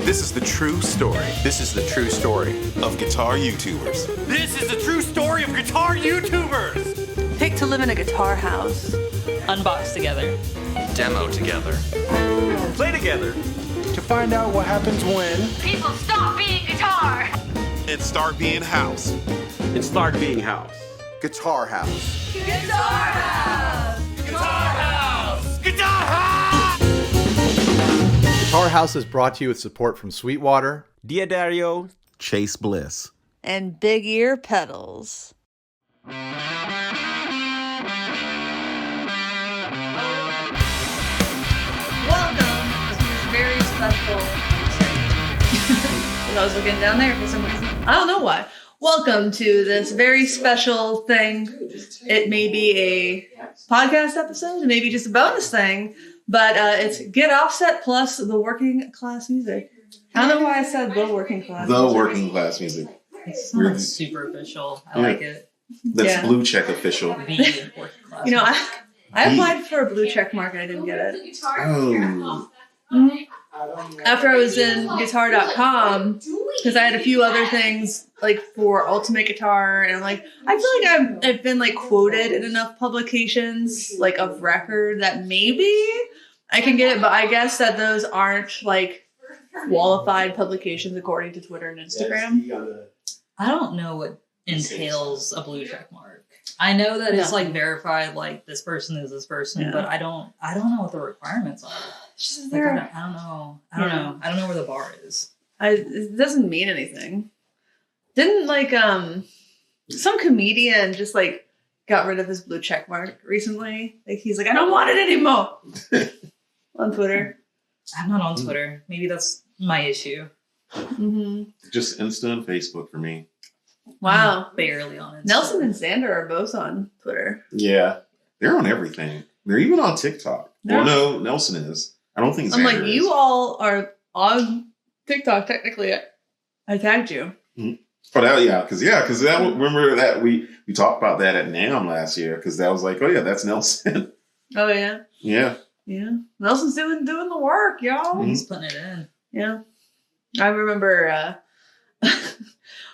This is the true story. This is the true story of guitar YouTubers. This is the true story of guitar YouTubers. Pick to live in a guitar house. Unbox together. Demo together. Play together. To find out what happens when people stop being guitar And start being house. And start being house. Guitar House. Guitar House! Guitar House! Guitar House! Guitar House is brought to you with support from Sweetwater, Diodario. Chase Bliss. And big ear pedals. Welcome to this very special... I was looking down there for some reason. I don't know why. Welcome to this very special thing. It may be a podcast episode, maybe just a bonus thing, but it's Get Offset plus the working class music. I don't know why I said the working class. The working class music. It's not like super official. I like it. That's blue check official. The working class. You know, I applied for a blue check mark and I didn't get it. Oh. After I was in guitar.com, because I had a few other things like for Ultimate Guitar, and I'm like, I feel like I've been like quoted in enough publications like of record that maybe I can get it, but I guess that those aren't like qualified publications according to Twitter and Instagram. I don't know what entails a blue check mark. I know that it's like verified, like this person is this person, but I don't know what the requirements are. Like, I don't know. I don't know where the bar is. It doesn't mean anything. Didn't like some comedian just like got rid of his blue check mark recently? Like he's like, I don't want it anymore on Twitter. I'm not on Twitter. Maybe that's my issue. Mm-hmm. Just Insta and Facebook for me. Wow. I'm barely on it. Nelson and Xander are both on Twitter. Yeah. They're on everything. They're even on TikTok. Well, no, Nelson is. I don't think Xander I'm like, is. you all are on TikTok, technically. I tagged you. Mm-hmm. Oh, because that remember that we talked about that at NAMM last year, because that was like, oh yeah, that's Nelson. Oh yeah. Yeah. Yeah. Nelson's doing the work, y'all. He's putting it in. Yeah. I remember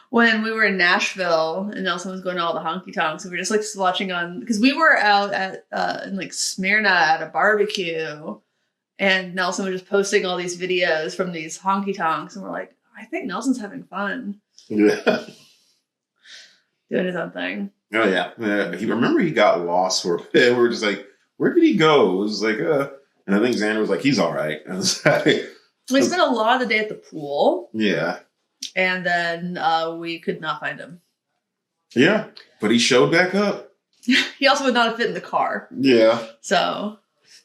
when we were in Nashville and Nelson was going to all the honky tonks, we were just like watching on, because we were out at in like Smyrna at a barbecue, and Nelson was just posting all these videos from these honky tonks, and we're like, I think Nelson's having fun. Yeah. Doing his own thing. Oh yeah. He got lost for a bit. We were just like, where did he go? It was like, and I think Xander was like, he's all right. And I was like, we spent a lot of the day at the pool. Yeah. And then we could not find him. Yeah. But he showed back up. He also would not have fit in the car. Yeah. So.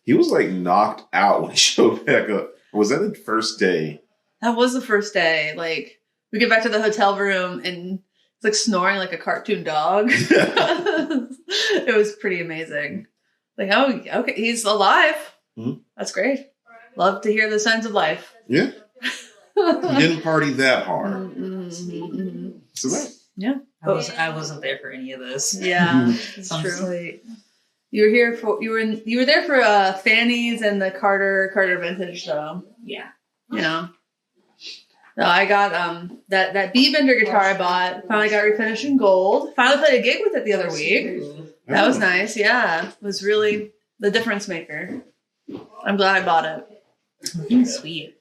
He was like knocked out when he showed back up. Was that the first day? That was the first day. Like, we get back to the hotel room and it's like snoring like a cartoon dog. It was pretty amazing. Like, oh, okay, he's alive. Mm-hmm. That's great. Love to hear the signs of life. Yeah. He didn't party that hard. Mm-hmm. So that. Yeah. I wasn't there for any of this. Yeah, it's true. You were there for Fanny's and the Carter Vintage, though. Yeah. You know. No, I got that B-Bender guitar I bought. Finally got refinished in gold. Finally played a gig with it the other week. That was nice. Yeah, it was really the difference maker. I'm glad I bought it. Sweet.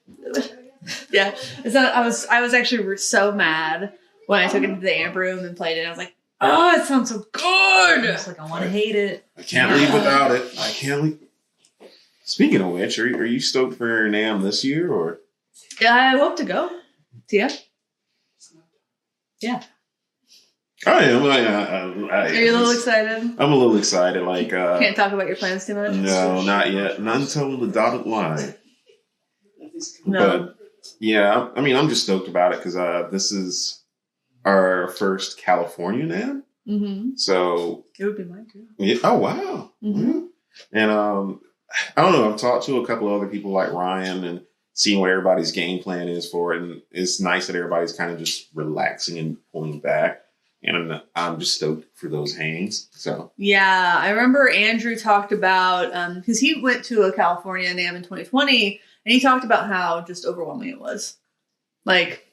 Yeah, it's not. I was actually so mad when I took it to the amp room and played it. I was like, oh, it sounds so good. I was like, I want to hate it. I can't leave without it. I can't leave. Speaking of which, are you stoked for NAMM this year or? Yeah, I hope to go. Tia? Yeah. I am. Are you a little excited? I'm a little excited. Like, can't talk about your plans too much? No, not yet. Not until the dotted line. No. But, yeah, I mean, I'm just stoked about it because this is our first California NAMM. Mm-hmm. So. It would be mine too. Yeah, oh, wow. Mm-hmm. And I don't know. I've talked to a couple of other people like Ryan and seeing what everybody's game plan is for it. And it's nice that everybody's kind of just relaxing and pulling back. And I'm just stoked for those hangs. So yeah, I remember Andrew talked about because he went to a California NAMM in 2020, and he talked about how just overwhelming it was. Like,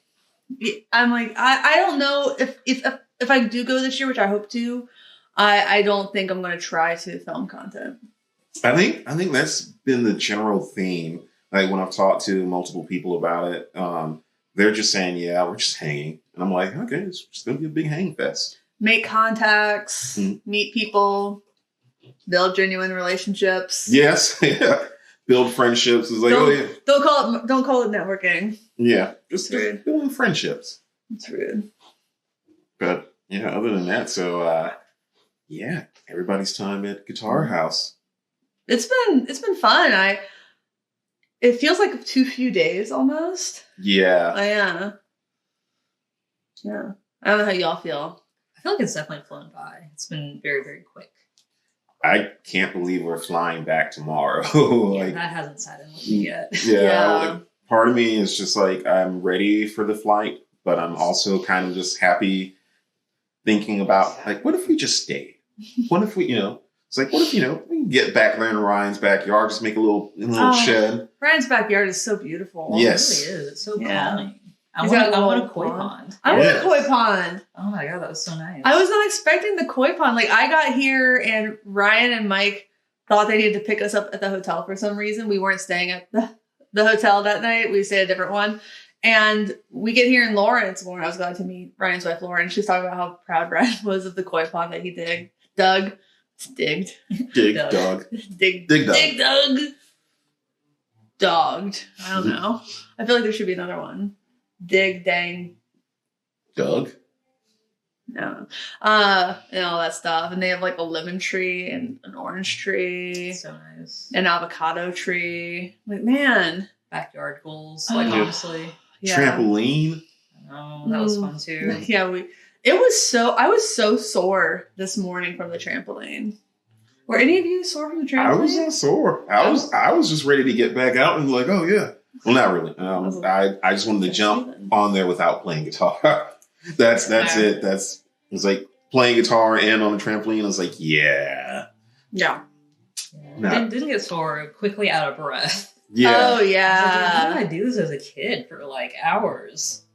I'm like, I don't know if I do go this year, which I hope to. I don't think I'm going to try to film content. I think that's been the general theme. Like when I've talked to multiple people about it, they're just saying, "Yeah, we're just hanging," and I'm like, "Okay, it's just going to be a big hang fest." Make contacts, meet people, build genuine relationships. Yes, yeah. Build friendships. It's like, don't call it networking. Yeah, just building friendships. It's rude. But yeah, other than that, so yeah, everybody's time at Guitar House. It's been fun. It feels like too few days almost. Yeah. Yeah. Yeah. I don't know how y'all feel. I feel like it's definitely flown by. It's been very, very quick. I can't believe we're flying back tomorrow. Yeah, that hasn't sat in with me yet. Yeah. Like, part of me is just like, I'm ready for the flight, but I'm also kind of just happy thinking about, like, what if we just stayed? What if we, it's like, what if, we can get back there in Ryan's backyard, just make a little shed. Ryan's backyard is so beautiful. Yes. It really is. It's so calming. I want want a koi pond. I want a koi pond. Oh my God, that was so nice. I was not expecting the koi pond. Like, I got here and Ryan and Mike thought they needed to pick us up at the hotel for some reason. We weren't staying at the hotel that night. We stayed at a different one. And we get here in Lawrence. I was glad to meet Ryan's wife, Lauren. She's talking about how proud Ryan was of the koi pond that he dug. Dig, dog. Dig, dug. Dogged. I don't know. I feel like there should be another one. Dig, dang. Doug? No. And all that stuff. And they have like a lemon tree and an orange tree. So nice. An avocado tree. Like, man. Backyard goals, like, honestly. Yeah. Trampoline. Oh, that was fun too. Yeah, I was so sore this morning from the trampoline. Were any of you sore from the trampoline? I was not sore. I was just ready to get back out and like, oh yeah. Well, not really. I just wanted to jump on there without playing guitar. That's it. It's like playing guitar and on the trampoline. I was like, yeah. Yeah. Didn't get sore. Quickly out of breath. Yeah. Oh yeah. How did I do this as a kid for like hours?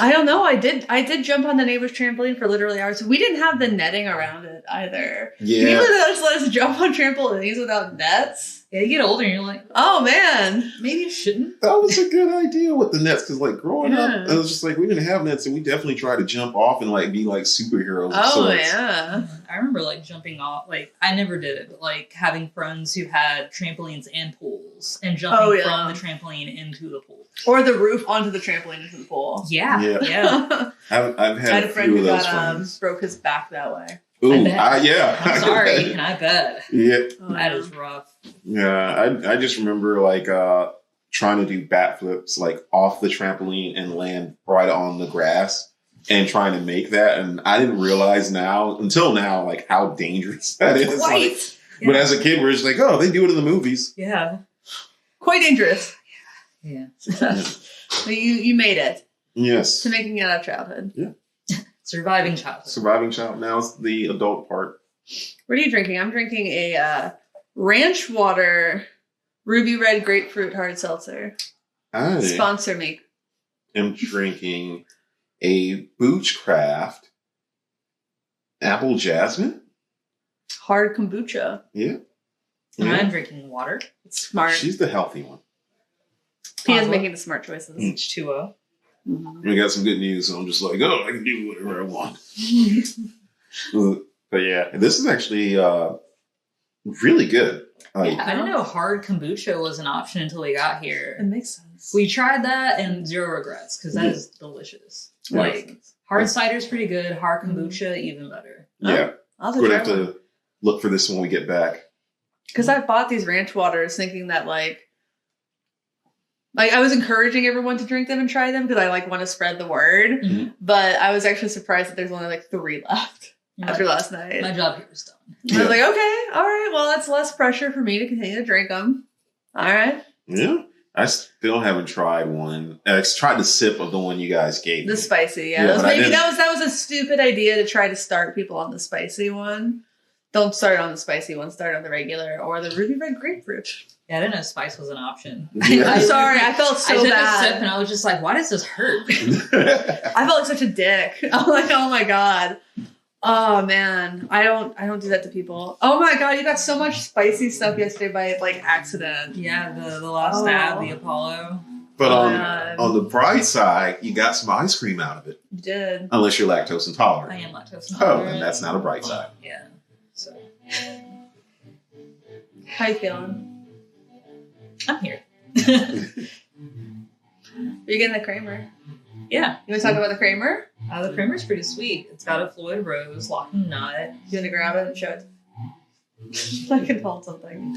I don't know. I did jump on the neighbor's trampoline for literally hours. We didn't have the netting around it either. Yeah. People just let us jump on trampolines without nets. Yeah, you get older and you're like, oh man, maybe you shouldn't. That was a good idea with the nets because, like, growing up, it was just like we didn't have nets, and we definitely tried to jump off and like be like superheroes. Oh yeah, I remember like jumping off. Like I never did it, but like having friends who had trampolines and pools and jumping from the trampoline into the pool or the roof onto the trampoline into the pool. Yeah. I've had a friend few who of those friends. broke his back that way. Ooh, yeah. I'm sorry, and I bet. Yeah. That is rough. Yeah, I just remember like trying to do backflips like off the trampoline and land right on the grass and trying to make that, and I didn't realize until now like how dangerous that is. Quite. Like, but as a kid, we're just like, oh, they do it in the movies. Yeah. Quite dangerous. Yeah. Success. So you made it. Yes. To making it out of childhood. Yeah. Surviving child. Surviving child. Now it's the adult part. What are you drinking? I'm drinking a ranch water ruby red grapefruit hard seltzer. Sponsor me. I'm drinking a Boochcraft apple jasmine. Hard kombucha. Yeah. And I'm drinking water. It's smart. She's the healthy one. Pia's making the smart choices. H2O. We got some good news, so I'm just like, oh, I can do whatever I want. But yeah, this is actually really good. Like, I didn't know hard kombucha was an option until we got here. It makes sense. We tried that and zero regrets because that is delicious. Like hard cider's pretty good. Hard kombucha even better. Yeah, I'll we're gonna have to look for this when we get back. Because I bought these ranch waters thinking that like I was encouraging everyone to drink them and try them because I like want to spread the word. Mm-hmm. But I was actually surprised that there's only like 3 left after last night. My job here is done. I was like, okay, all right, well, that's less pressure for me to continue to drink them. All right. Yeah. I still haven't tried one. I tried the sip of the one you guys gave me. The spicy, yeah. That was a stupid idea to try to start people on the spicy one. Don't start on the spicy one. Start on the regular or the ruby red grapefruit. Yeah, I didn't know spice was an option. I'm sorry. I felt so I took bad. a sip and I was just like, why does this hurt? I felt like such a dick. I'm like, oh my god. Oh man, I don't do that to people. Oh my god, you got so much spicy stuff yesterday by like accident. Yeah, the last stab, the Apollo. But on the bright side, you got some ice cream out of it. You did. Unless you're lactose intolerant. I am lactose Oh, intolerant. and that's not a bright side. Yeah. So How you feeling? I'm here. You're getting the Kramer. Yeah. You want to talk about the Kramer? The Kramer's pretty sweet. It's got a Floyd Rose locking nut. You want to grab it and show it? I can hold something.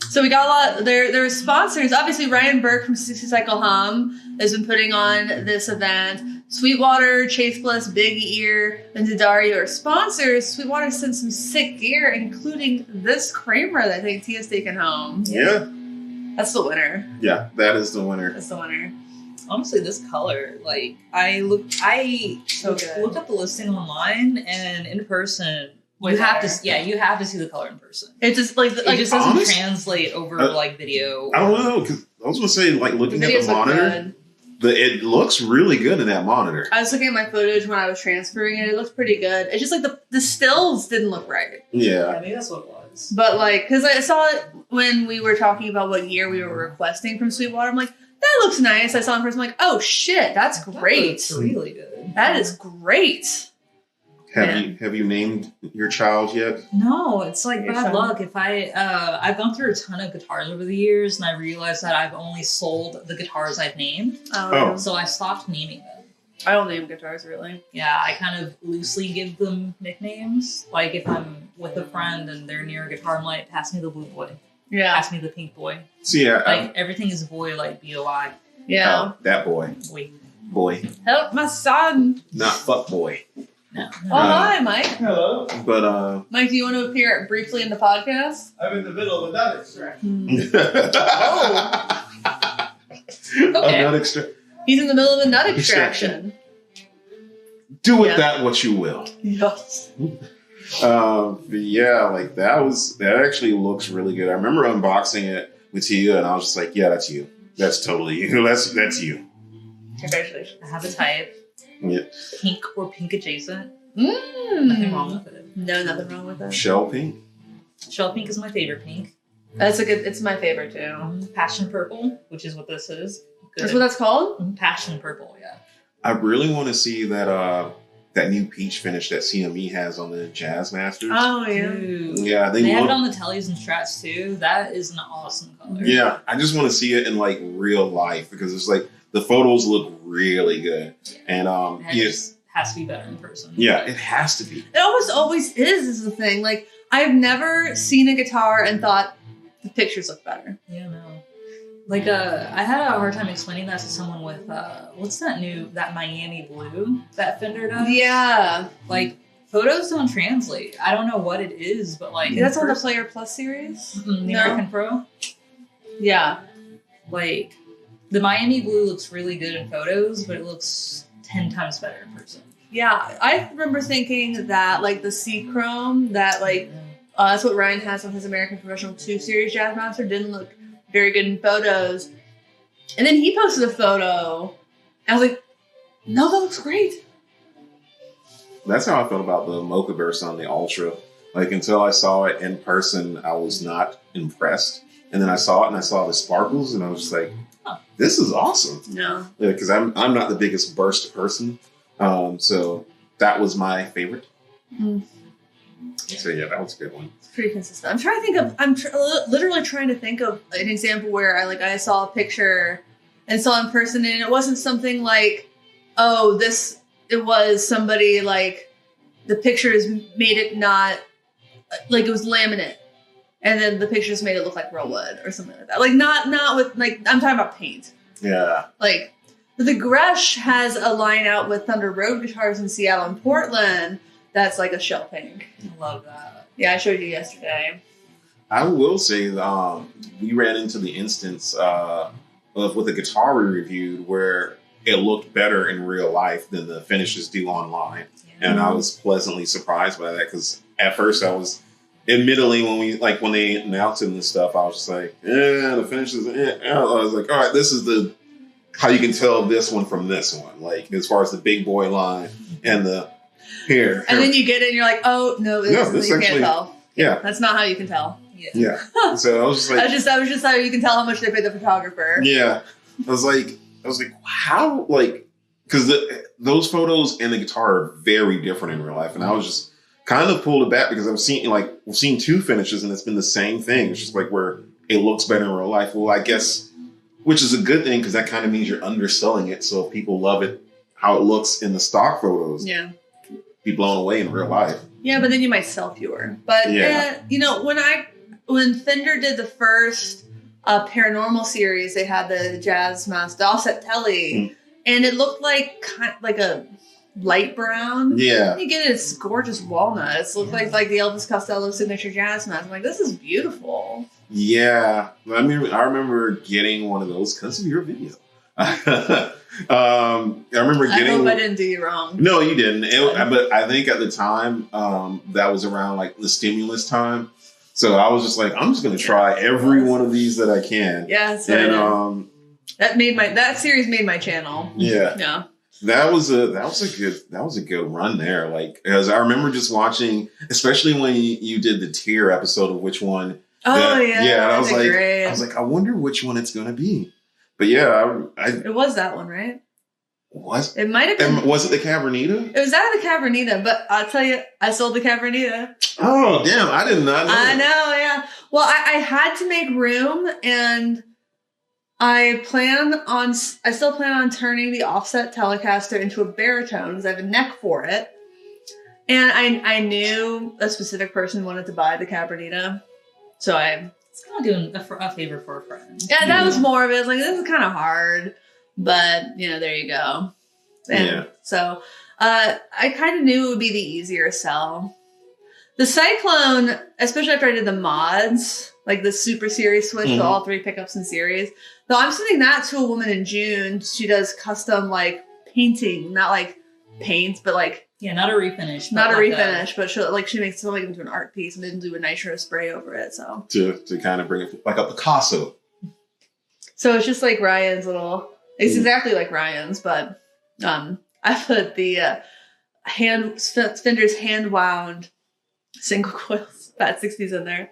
So we got a lot. There are sponsors. Obviously, Ryan Burke from 60 Cycle Hum has been putting on this event. Sweetwater, Chase Bliss, Big Ear, and Dario are sponsors. Sweetwater sent some sick gear, including this Kramer that I think Tia's taken home. Yeah. That's the winner. Yeah, that is the winner. That's the winner. Honestly, this color, like I looked up the listing online and in person. You have to see the color in person. It's just like it just doesn't translate over like video. I don't know, because I was gonna say, like, looking at the monitor, it looks really good in that monitor. I was looking at my footage when I was transferring it. It looks pretty good. It's just like the stills didn't look right. Yeah, I think that's what it was. But like, because I saw it when we were talking about what year we were requesting from Sweetwater, I'm like, that looks nice. I saw it in person, I'm like, oh shit, that's great. That looks really good. That is great. Have you named your child yet? No, it's like Your bad son? luck. If I've gone through a ton of guitars over the years, and I realized that I've only sold the guitars I've named. Oh. So I stopped naming them. I don't name guitars really. Yeah, I kind of loosely give them nicknames. Like if I'm with a friend and they're near a guitar, I'm like, pass me the blue boy. Yeah. Pass me the pink boy. See, Like everything is boy, like BOI. Yeah. That boy. Boy. Help my son. Not fuck boy. No. Oh, hi, Mike. Hello. But, Mike, do you want to appear briefly in the podcast? I'm in the middle of a nut extraction. Okay. A nut extra- He's in the middle of a nut extraction. Do with Yeah. that what you will. Yes. But yeah, like that actually looks really good. I remember unboxing it with you, and I was just like, yeah, that's you. That's totally you. That's you. Congratulations. I have a type. Yeah. Pink or pink adjacent. Nothing wrong with it. No, nothing wrong with that. Shell pink. Shell pink is my favorite pink. That's it's my favorite too. Passion purple, which is what this is. Good. That's what that's called? Passion purple, yeah. I really want to see that new peach finish that CME has on the Jazz Masters. Oh, yeah. Dude. Yeah, they have it on the tellies and strats too. That is an awesome color. Yeah, I just want to see it in like real life because it's like the photos look really good, and It just has to be better in person. yeah, it has to be. It almost always is the thing. Like, I've never seen a guitar and thought the pictures look better. Yeah, no. Like, I had a hard time explaining that to someone with, what's that Miami blue that Fender does? Yeah. Like, photos don't translate. I don't know what it is, but like... That's on the Player Plus series? The No. American Pro? Yeah. Like, the Miami blue looks really good in photos, but it looks 10 times better in person. Yeah. I remember thinking that, like, the C Chrome, that, like, that's what Ryan has on his American Professional 2 Series Jazzmaster, didn't look very good in photos. And then he posted a photo, and I was like, no, that looks great. That's how I felt about the Mocha Burst on the Ultra. Like until I saw it in person, I was not impressed. And then I saw it and I saw the sparkles, and I was just like, "This is awesome." No, because I'm not the biggest burst person, so that was my favorite. So yeah, that was a good one. It's pretty consistent. I'm trying to think of. Literally trying to think of an example where I saw a picture and saw in person, and it wasn't something like, oh, this. It was somebody like the pictures made it not like it was laminate, and then the pictures made it look like real wood or something like that. Like not with like I'm talking about paint. Yeah. Like the Gresh has a line out with Thunder Road guitars in Seattle and Portland. That's like a shell pink. I love that. Yeah, I showed you yesterday. I will say we ran into the instance with a guitar we reviewed where it looked better in real life than the finishes do online. Yeah. And I was pleasantly surprised by that because at first I was, admittedly, when they announced it and stuff, I was just like, the finishes. I was like, all right, this is how you can tell this one from this one, like as far as the big boy line and the here. And then you get it and you're like, oh no, this you can't tell. Yeah, that's not how you can tell. Yeah. So I was just like, that was just how you can tell how much they paid the photographer. Yeah, I was like, how, like, because those photos and the guitar are very different in real life, and I was just kind of pulled it back because we've seen two finishes and it's been the same thing. It's just like where it looks better in real life. Well, I guess, which is a good thing because that kind of means you're underselling it. So if people love it, how it looks in the stock photos, be blown away in real life. Yeah, but then you might sell fewer. But when Fender did the first paranormal series, they had the Jazz Mask, the offset telly, and it looked like a light brown. Yeah. You get it, it's gorgeous walnuts. It looked like the Elvis Costello signature Jazz Mask. I'm like, this is beautiful. Yeah. I mean, I remember getting one of those because of your video. I remember getting. I hope I didn't do you wrong. No, you didn't. But I think at the time, that was around like the stimulus time. So I was just like, I'm just going to try every one of these that I can. Yeah. So that series made my channel. Yeah. Yeah. That was a good run there. Like, as I remember just watching, especially when you did the tier episode of which one. Oh yeah. Yeah. And I was like, I wonder which one it's going to be. But yeah, it was that one, right? It might have been. Was it the Cabernita? It was out of the Cabernita, but I'll tell you, I sold the Cabernita. Oh, damn. I did not know. I know, yeah. Well, I had to make room, and I still plan on turning the offset Telecaster into a baritone because I have a neck for it. And I knew a specific person wanted to buy the Cabernita. So it's kind of doing a favor for a friend. Yeah, that was more of it. I was like, this is kind of hard. But, there you go. And so I kind of knew it would be the easier sell. The Cyclone, especially after I did the mods, like the Super Series switch to all 3 pickups in series. Though I'm sending that to a woman in June. She does custom, like, painting. Not, like, paints, but, like... Yeah, not a refinish. Not a refinish, but she makes it into an art piece and didn't do a nitro spray over it, so... To kind of bring it like a Picasso. So it's just like Ryan's little... It's exactly like Ryan's, but I put the Fender's hand-wound single coil Fat 60s in there.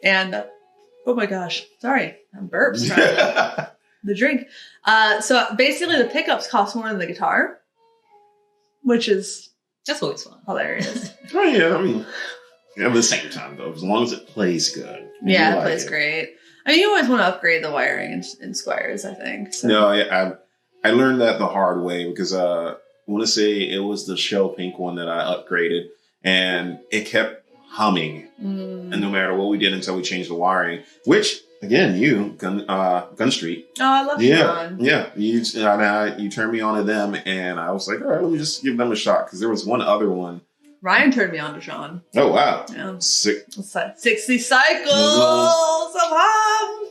And, oh my gosh, sorry, I'm burps trying the drink. So basically the pickups cost more than the guitar, which is... That's always fun. Hilarious. Oh, yeah, I mean, at the same time, though, as long as it plays good. Yeah, it plays great. I mean, you always want to upgrade the wiring in Squires, I think. So. No, I learned that the hard way because I want to say it was the shell pink one that I upgraded, and it kept humming, and no matter what we did until we changed the wiring. Which again, Gun Street. Oh, I love John. Yeah, you turned me on to them, and I was like, all right, let me just give them a shot because there was one other one. Ryan turned me on to Sean. Oh, wow. Yeah. 60 cycles of hum.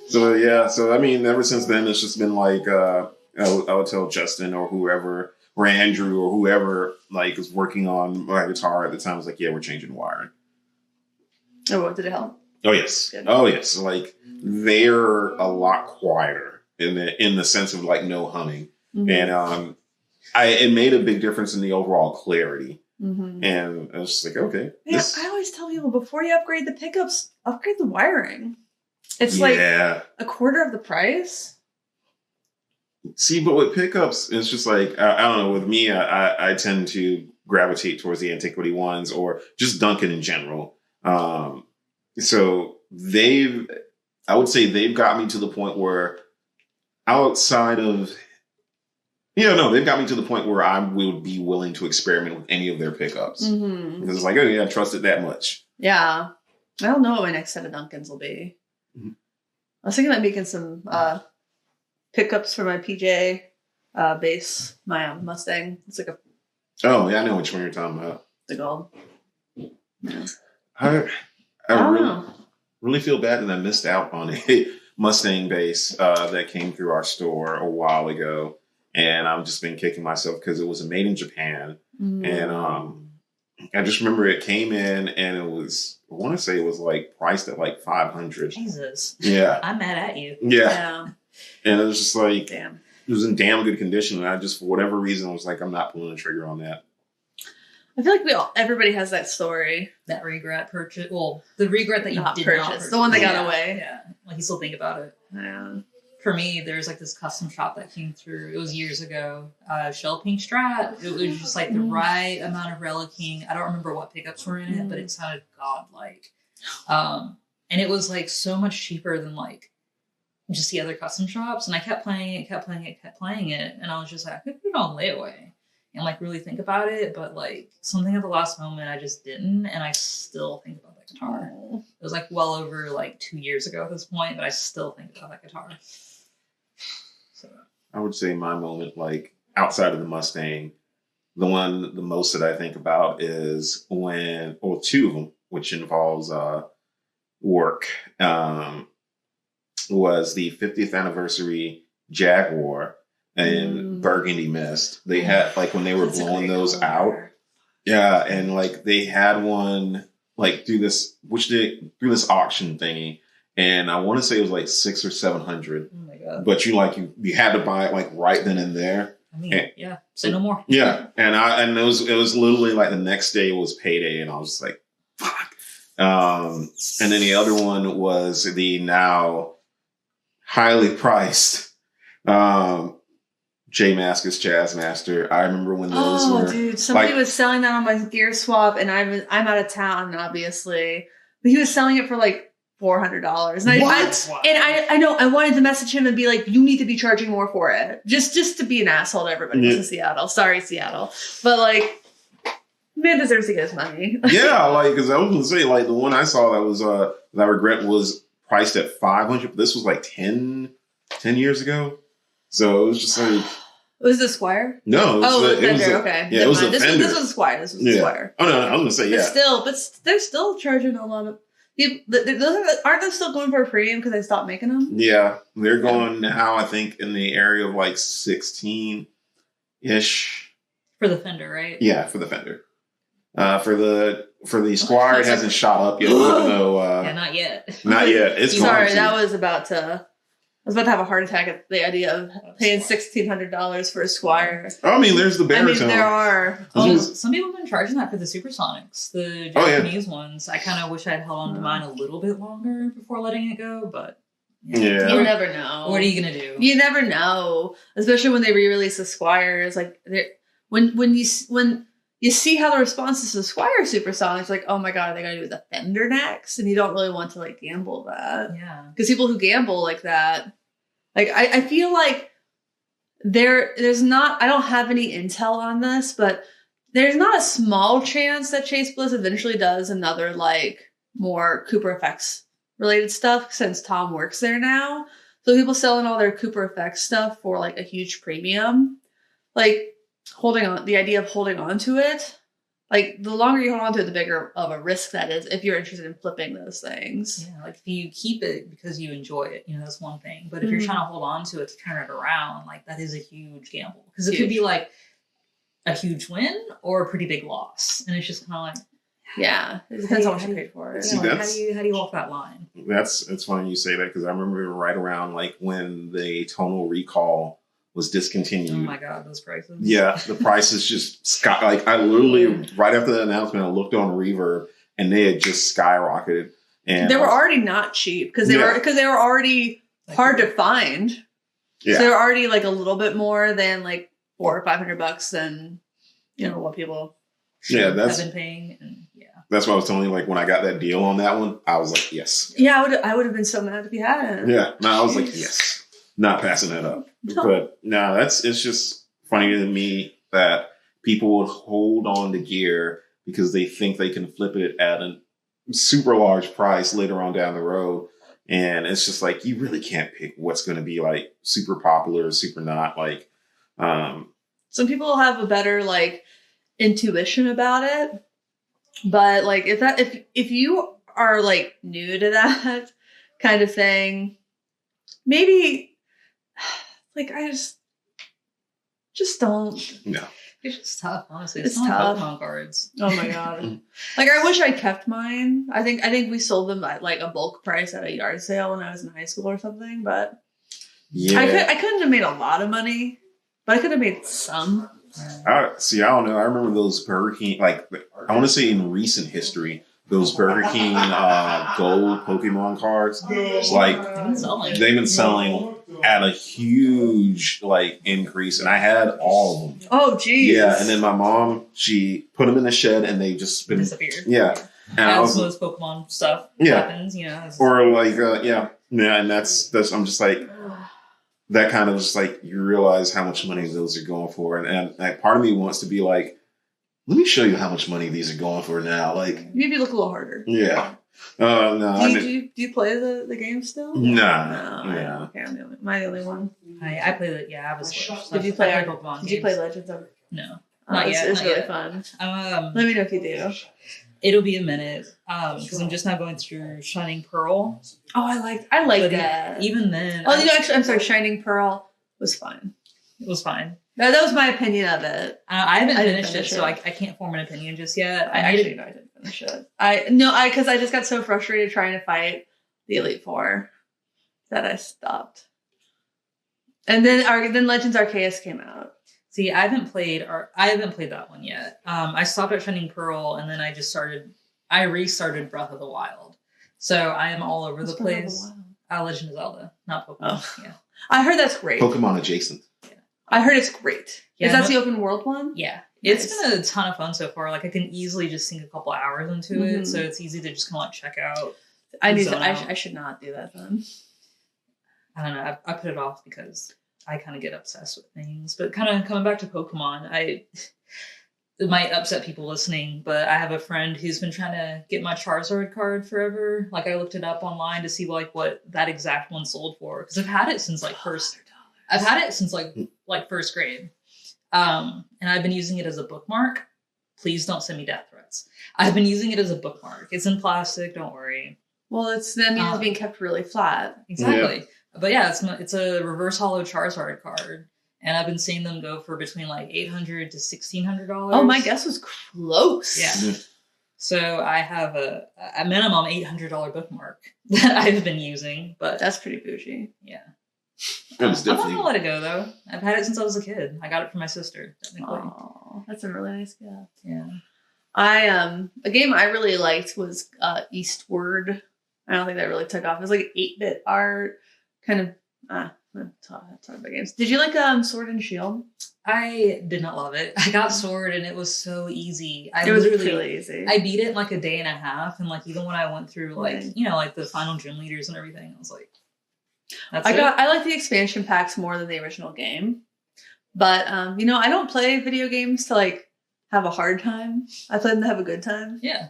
So I mean, ever since then, it's just been like, I would tell Justin or whoever, or Andrew or whoever, like, was working on my guitar at the time, was like, yeah, we're changing wiring. Oh, what, did it help? Oh, yes. Good. Oh, yes. Like, they're a lot quieter in the sense of, like, no humming. And it made a big difference in the overall clarity. And I was just like, okay. Yeah, I always tell people before you upgrade the pickups, upgrade the wiring. It's like a quarter of the price. See, but with pickups, it's just like, I don't know. With me, I tend to gravitate towards the Antiquity ones or just Duncan in general. So I would say they've got me to the point where outside of... they've got me to the point where I would be willing to experiment with any of their pickups. Because it's like, oh, yeah, I trust it that much. Yeah. I don't know what my next set of Duncans will be. I was thinking about making some pickups for my PJ bass, my Mustang. It's like a... Oh, yeah, I know which one you're talking about. The gold. Yeah. I really feel bad that I missed out on a Mustang bass that came through our store a while ago. And I've just been kicking myself because it was made in Japan. And I just remember it came in and it was, I want to say it was like priced at like $500. Jesus. Yeah. I'm mad at you. Yeah. And it was just like, Damn. it was in damn good condition. And I just, for whatever reason, was like, I'm not pulling the trigger on that. I feel like everybody has that story. That regret purchase. Well, the regret that you Not did purchase. not purchase. The one that got Yeah, away. Yeah. Like you still think about it. Yeah. For me, there's like this custom shop that came through. It was years ago. Shell Pink Strat. It was just like the right amount of relicking. I don't remember what pickups were in it, but it sounded godlike. And it was like so much cheaper than like just the other custom shops. And I kept playing it. And I was just like, I could put it on layaway and like really think about it. But like something at the last moment, I just didn't. And I still think about that guitar. It was like well over like 2 years ago at this point, but I still think about that guitar. So I would say my moment, like outside of the Mustang, the most that I think about is when, or two of them, which involves work, was the 50th anniversary Jaguar and Burgundy Mist. They had, like, when they were blowing those out. Yeah, and like they had one like through this auction thingy. And I want to say it was like $600 or $700. oh my god. But you had to buy it like right then and there. I mean, yeah. Say no more. Yeah. And it was literally like the next day was payday and I was just like, fuck. And then the other one was the now highly priced J Mascis Jazzmaster. I remember when those were. Oh, dude! Somebody was selling that on my Gear Swap, and I'm out of town, obviously. But he was selling it for like $400, and I know I wanted to message him and be like, "You need to be charging more for it," just to be an asshole to everybody else in Seattle. Sorry, Seattle, but like, man deserves to get his money. Yeah, like because I was gonna say like the one I saw that was that I regret was priced at $500. But this was like 10 years ago. So it was just like. Was it the Squire? No. It was the Fender. Okay. Yeah, it was the Fender. This was the Squire. This was the Squire. Oh, no, I was going to say, yeah. But they're still charging a lot of people. Aren't they still going for a premium because they stopped making them? Yeah. They're going now, I think, in the area of like 16-ish. For the Fender, right? Yeah, for the Fender. For the Squire, it hasn't shot up yet, even though... yeah, not yet. Not yet. It's sorry, that was about to... I was about to have a heart attack at the idea of paying $1,600 for a Squire. I mean, there's the baritone. I mean, there are. Some people have been charging that for the Supersonics, the Japanese ones. I kind of wish I'd held on to mine a little bit longer before letting it go, but yeah. You never know. What are you gonna do? You never know, especially when they re-release the Squires. Like when you see how the response is to the Squire Supersonics, like, oh my god, are they gonna do the Fender next? And you don't really want to like gamble that. Yeah. Because people who gamble like that, like I feel like there's not, I don't have any intel on this, but there's not a small chance that Chase Bliss eventually does another like more Cooper Effects related stuff since Tom works there now. So people selling all their Cooper Effects stuff for like a huge premium, like the idea of holding on to it, like the longer you hold on to it, the bigger of a risk that is if you're interested in flipping those things. Yeah, like if you keep it because you enjoy it, that's one thing. But if you're trying to hold on to it to turn it around, like that is a huge gamble. Because it could be like a huge win or a pretty big loss. And it's just kind of like, yeah, it depends on what you paid for it. See, how do you walk that line? It's funny you say that because I remember right around like when the tonal recall was discontinued. Oh my god, those prices! Yeah, the prices just like I literally right after the announcement, I looked on Reverb and they had just skyrocketed. And they were already not cheap because they were already hard to find. Yeah, so they were already like a little bit more than like $400 or $500 than what people have been paying. And that's what I was telling you. Like when I got that deal on that one, I was like, yes. Yeah, I would have been so mad if you hadn't. Yeah, no, I was like, yes, not passing that up. No. But no, it's just funny to me that people would hold on to gear because they think they can flip it at a super large price later on down the road. And it's just like, you really can't pick what's going to be like super popular or super not. Like, some people have a better like intuition about it. But like if you are like new to that kind of thing, maybe like I just don't. No. It's just tough, honestly. It's It's not tough. Pokemon cards. Oh my god! Like I wish I kept mine. I think we sold them at like a bulk price at a yard sale when I was in high school or something. But Yeah. I couldn't have made a lot of money, but I could have made some. I don't know. I remember those Burger King, like, I want to say in recent history, those Burger King gold Pokemon cards, like, they've been selling at a huge, like, increase, and I had all of them. Oh, geez. Yeah, and then my mom, she put them in the shed, and they've just been... Disappeared. Yeah. And I As was, most Pokemon stuff Yeah. happens, you know. or, like, yeah, and that's, I'm just like... That kind of just like you realize how much money those are going for, and like part of me wants to be like, let me show you how much money these are going for now. Like Maybe look a little harder. yeah, no, Do you play the game still? Nah, No. yeah. Okay, am the only one. I play the I have a Switch. Did you play Pokemon? Did you play games. Legends of? No, Oh, not it's, yet. It's not really yet. fun. Let me know if you do. It'll be a minute because I'm just now going through Shining Pearl. Oh, I like But that. Even then, Oh, you know, actually, I'm sorry. Shining Pearl was fine. it was fine. That was my opinion of it. I haven't I didn't finished it, finish so it. I can't form an opinion just yet. I didn't finish it. Because I just got so frustrated trying to fight the Elite Four that I stopped. And then Legends Arceus came out. See, I haven't played that one yet. I stopped at Shining Pearl, and then I restarted Breath of the Wild. So I am all over the place. Legend of Zelda, not Pokemon. Oh. Yeah. I heard that's great. Pokemon adjacent. I heard it's great. Yeah, Is that the open world one? Yeah. Nice. It's been a ton of fun so far. Like I can easily just sink a couple hours into it, so it's easy to just kind of like check out. I should not do that then. I don't know. I put it off because I kind of get obsessed with things. But kind of coming back to Pokemon, it might upset people listening, but I have a friend who's been trying to get my Charizard card forever. Like I looked it up online to see like what that exact one sold for because I've had it since like first grade. And I've been using it as a bookmark. Please don't send me death threats. I've been using it as a bookmark. It's in plastic. Don't worry. Well, that means it's being kept really flat. Exactly. Yeah. But yeah, it's a reverse hollow Charizard card. And I've been seeing them go for between like $800 to $1,600. Oh, my guess was close. Yeah. So I have a minimum $800 bookmark that I've been using, but that's pretty bougie. Yeah. I'm not gonna let it go though. I've had it since I was a kid. I got it for my sister. Oh, that's a really nice gift. Yeah. A game I really liked was Eastward. I don't think that really took off. It was like 8-bit art, kind of. Talk about games. Did you like Sword and Shield? I did not love it. I got Sword and it was so easy. It was really easy. I beat it in like a day and a half, and like even when I went through like like the final gym leaders and everything, I was like, I like the expansion packs more than the original game, but I don't play video games to like have a hard time. I play them to have a good time. Yeah,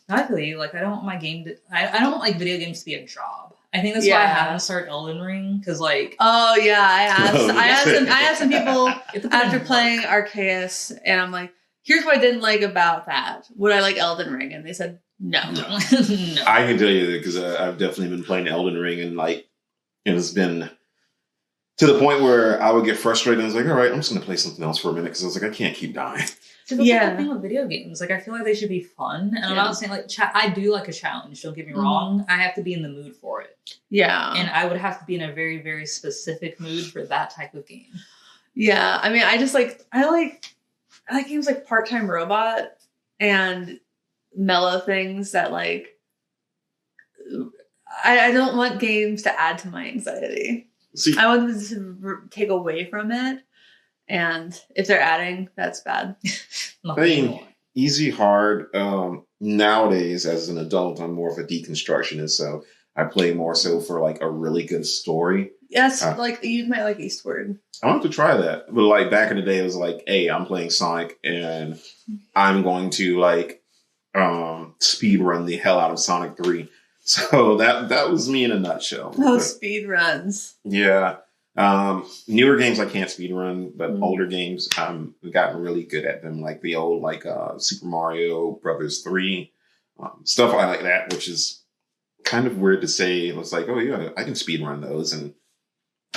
I feel you. Like I don't want my game to. I don't like video games to be a job. I think that's why I haven't started Elden Ring because like. Oh yeah, I asked some people after playing Arceus, and I'm like, here's what I didn't like about that. Would I like Elden Ring? And they said no. No. I can tell you that because I've definitely been playing Elden Ring, and like it's been to the point where I would get frustrated. And I was like, all right, I'm just going to play something else for a minute because I was like, I can't keep dying. So that's like the thing with video games. Like I feel like they should be fun, and I'm not saying like I do like a challenge. Don't get me wrong. I have to be in the mood for it. Yeah, and I would have to be in a very very specific mood for that type of game. Yeah, I mean, I like games like Part Time Robot and mellow things that like. I don't want games to add to my anxiety. See, I want them to take away from it. And if they're adding, that's bad. I mean, easy, hard. Nowadays, as an adult, I'm more of a deconstructionist, so I play more so for like a really good story. Yes, like you might like Eastward. I want to try that, but like back in the day, it was like, hey, I'm playing Sonic, and I'm going to like speed run the hell out of Sonic 3. So that was me in a nutshell. Speed runs. Yeah. Newer games I can't speedrun, but older games I've gotten really good at them, like the old Super Mario Brothers 3, stuff like that, which is kind of weird to say. It was like, oh yeah, I can speedrun those, and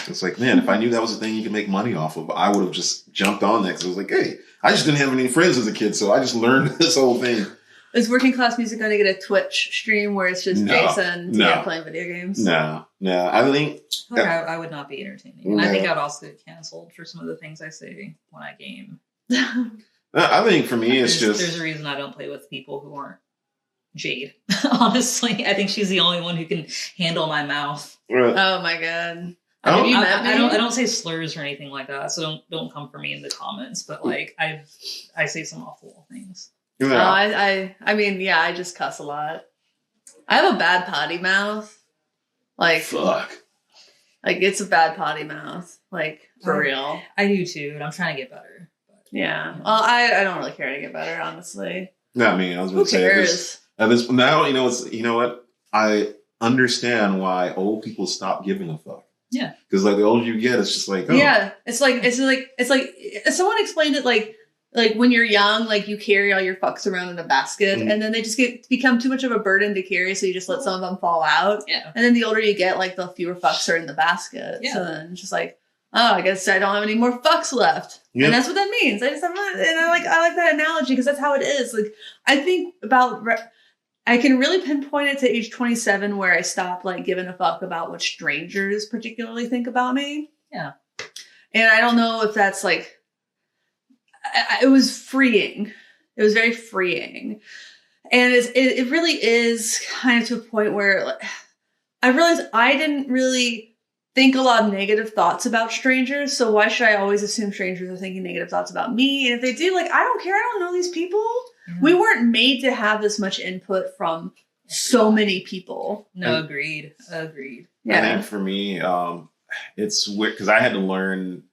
It's like, man, if I knew that was a thing you could make money off of, I would have just jumped on that. Because I was like, hey, I just didn't have any friends as a kid, so I just learned this whole thing. Is Working Class Music going to get a Twitch stream where it's just Jason playing video games? No. I think... I would not be entertaining. And I think I'd also get canceled for some of the things I say when I game. I think for me, it's just... There's a reason I don't play with people who aren't Jade. Honestly, I think she's the only one who can handle my mouth. Oh my god. I don't say slurs or anything like that, so don't come for me in the comments. But like I say some awful things. Yeah. I just cuss a lot. I have a bad potty mouth. Like fuck. Like it's a bad potty mouth. Like for real. I do too, and I'm trying to get better. But, yeah. Well, I don't really care to get better, honestly. No, I mean, I was going to say this. Now, you know what? I understand why old people stop giving a fuck. Yeah. Because like the older you get, it's just like, oh. Yeah. It's like someone explained it like when you're young, like you carry all your fucks around in a basket, and then they just become too much of a burden to carry, so you just let some of them fall out. Yeah. And then the older you get, like the fewer fucks are in the basket. Yeah. So then it's just like, oh, I guess I don't have any more fucks left. Yep. And that's what that means. I like that analogy because that's how it is. Like I think I can really pinpoint it to age 27 where I stopped like giving a fuck about what strangers particularly think about me. Yeah. And I don't know if that's like, it was freeing. It was very freeing. And it really is kind of to a point where like, I realized I didn't really think a lot of negative thoughts about strangers. So why should I always assume strangers are thinking negative thoughts about me? And if they do, like, I don't care. I don't know these people. Mm-hmm. We weren't made to have this much input from so many people. No, agreed. Yeah. I think for me, it's weird because I had to learn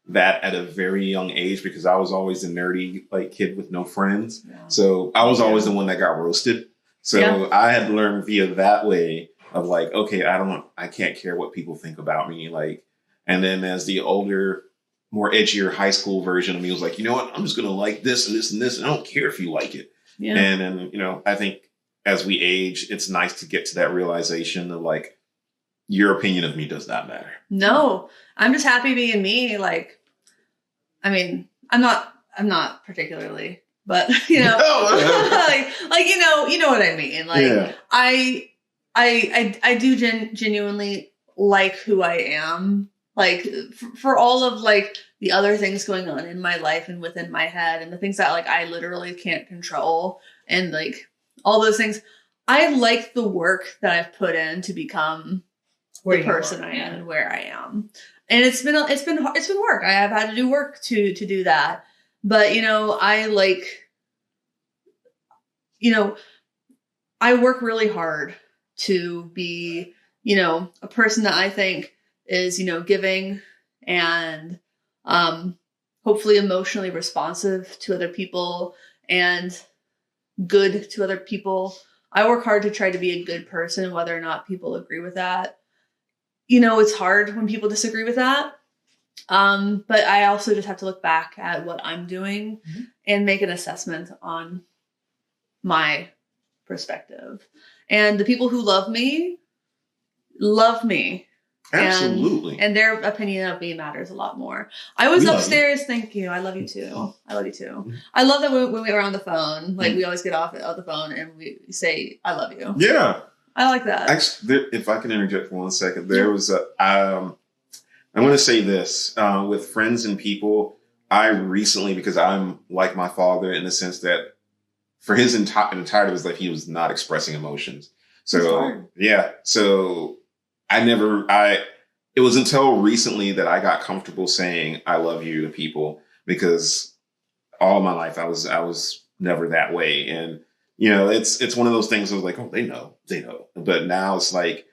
that at a very young age because I was always a nerdy like kid with no friends. Yeah. So I was always the one that got roasted. So I had to learn via that way of like, okay, I can't care what people think about me. Like, and then as the older, more edgier high school version of me was like, you know what? I'm just going to like this and this and this. And I don't care if you like it. Yeah. And then, you know, I think as we age, it's nice to get to that realization of like, your opinion of me does not matter. No, I'm just happy being me. Like, I mean, I'm not particularly, but you know, like, you know what I mean? Like, yeah. I do genuinely like who I am. Like for all of like the other things going on in my life and within my head and the things that like I literally can't control and like all those things, I like the work that I've put in to become the person I am and where I am. And it's been work. I have had to do work to do that. But you know, I work really hard to be, you know, a person that I think is, you know, giving and hopefully emotionally responsive to other people and good to other people. I work hard to try to be a good person, whether or not people agree with that. You know, it's hard when people disagree with that. But I also just have to look back at what I'm doing and make an assessment on my perspective. And the people who love me. Absolutely. And their opinion of me matters a lot more. I was upstairs. Thank you. I love you too. I love you too. Mm-hmm. I love that when we were on the phone, like we always get off the phone and we say, I love you. Yeah. I like that. Actually, if I can interject for 1 second, there was I want to say this with friends and people. I recently, because I'm like my father in the sense that for his entirety of his life, he was not expressing emotions. So yeah, so it was until recently that I got comfortable saying I love you to people because all of my life I was never that way. And you know, it's one of those things I was like, oh, they know. But now it's like,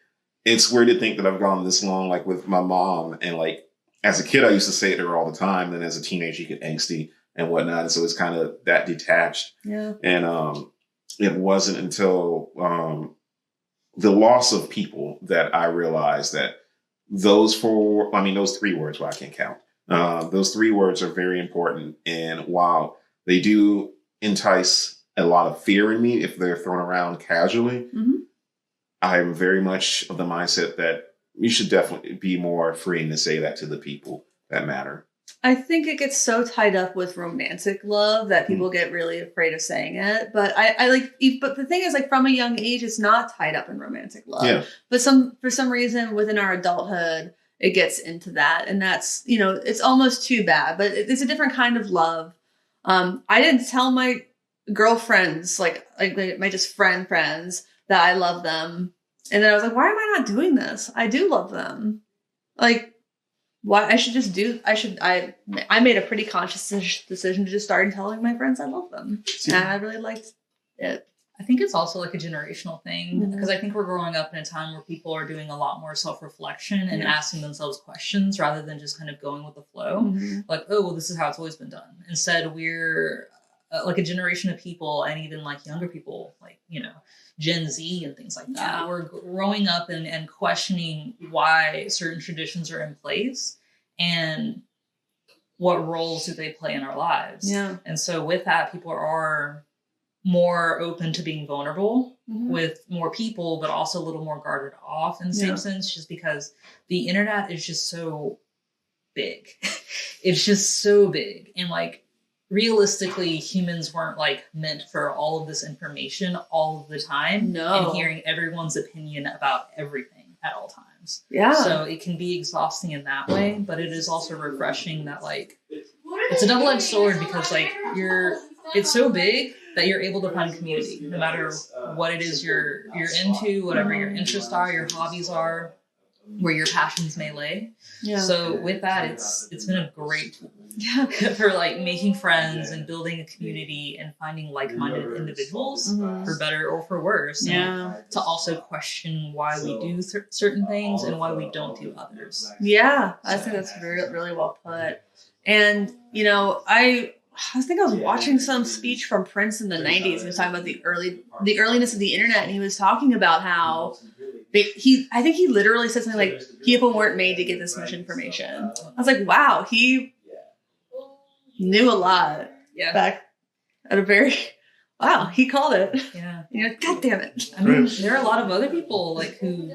it's weird to think that I've gone this long, like with my mom. And like, as a kid, I used to say it to her all the time. Then as a teenager, you get angsty and whatnot. And so it's kind of that detached. Yeah. And it wasn't until the loss of people that I realized that those 3 words, well, I can't count. Those 3 words are very important. And while they do entice a lot of fear in me if they're thrown around casually, I'm very much of the mindset that you should definitely be more freeing to say that to the people that matter. I think it gets so tied up with romantic love that people get really afraid of saying it. But I like, but the thing is, like, from a young age, it's not tied up in romantic love. Yeah. But for some reason within our adulthood, it gets into that, and that's, you know, it's almost too bad. But it's a different kind of love. I didn't tell my girlfriends, like my just friends, that I love them, and then I was like, why am I not doing this? I do love them, like. Why I should just do? I made a pretty conscious decision to just start telling my friends I love them, and I really liked it. I think it's also like a generational thing, because I think we're growing up in a time where people are doing a lot more self-reflection and asking themselves questions rather than just kind of going with the flow. Like, oh, well, this is how it's always been done. Instead, we're like a generation of people, and even like younger people, like, you know, Gen Z and things like that. Yeah. We're growing up and questioning why certain traditions are in place and what roles do they play in our lives. Yeah. And so with that, people are more open to being vulnerable with more people, but also a little more guarded off in the same sense, just because the internet is just so big. It's just so big. And like, realistically, humans weren't like meant for all of this information all of the time and hearing everyone's opinion about everything at all times. Yeah. So it can be exhausting in that way, but it is also refreshing that like it's a double-edged sword, because like it's so big that you're able to find community no matter what it is you're into, whatever your interests are, your hobbies are, where your passions may lay. Yeah. So with that, it's been a great tool for like making friends and building a community and finding like-minded individuals for better or for worse. And to also question why we do certain things and why we don't do others. Yeah, I think that's really well put. And, you know, I think I was watching some speech from Prince in the 90s. He was talking about the earliness of the internet, and he was talking about how I think he literally said something like, people weren't made to get this much information. I was like, wow, he knew a lot back at a very, wow, he called it. Yeah. You know, God damn it. I mean, there are a lot of other people like who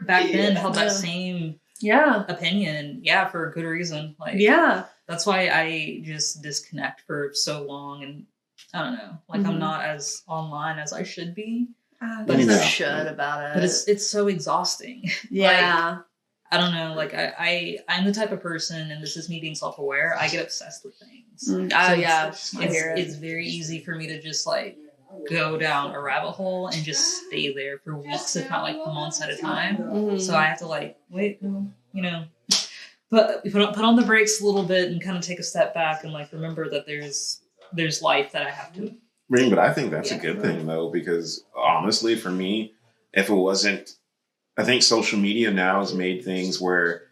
back then held that same opinion, and for a good reason. Like, that's why I just disconnect for so long, and I don't know, like I'm not as online as I should be. But so should about it. But it's so exhausting. Yeah. Like, I don't know. Like I'm the type of person, and this is me being self-aware, I get obsessed with things. It's very easy for me to just like go down a rabbit hole and just stay there for weeks, if not like months at a time. So I have to like wait, you know, put on the brakes a little bit and kind of take a step back and like remember that there's life that I have to. But I think that's a good thing, though, because honestly, for me, if it wasn't, I think social media now has made things where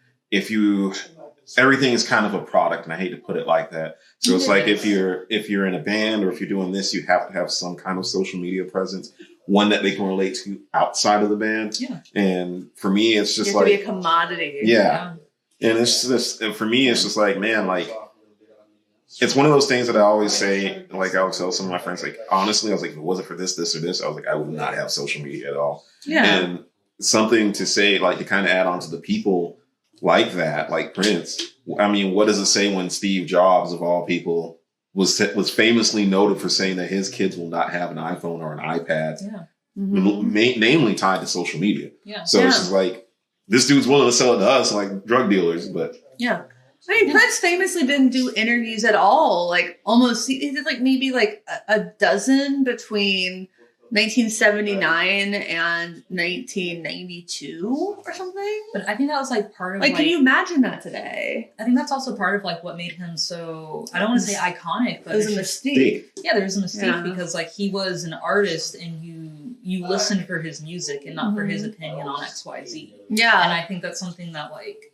everything is kind of a product, and I hate to put it like that. So it's like if you're in a band or if you're doing this, you have to have some kind of social media presence, one that they can relate to outside of the band. Yeah. And for me, it's just like to be a commodity. Yeah. And it's just, for me, it's just like, man, like, it's one of those things that I always say, like I would tell some of my friends, like, honestly, I was like, if it wasn't for this, or this, I was like, I would not have social media at all. Yeah. And something to say, like, to kind of add on to the people like that, like Prince. I mean, what does it say when Steve Jobs, of all people, was famously noted for saying that his kids will not have an iPhone or an iPad, namely tied to social media. Yeah. So it's just like, this dude's willing to sell it to us like drug dealers, but I mean, Prince famously didn't do interviews at all. Like almost, he did like maybe like a dozen between 1979 and 1992 or something. But I think that was like part of like, can you imagine that today? I think that's also part of like what made him so, I don't want to say iconic, but it was a mystique. Yeah, there was a mystique because like he was an artist, and you listened for his music and not for his opinion on XYZ. Yeah. And I think that's something that like,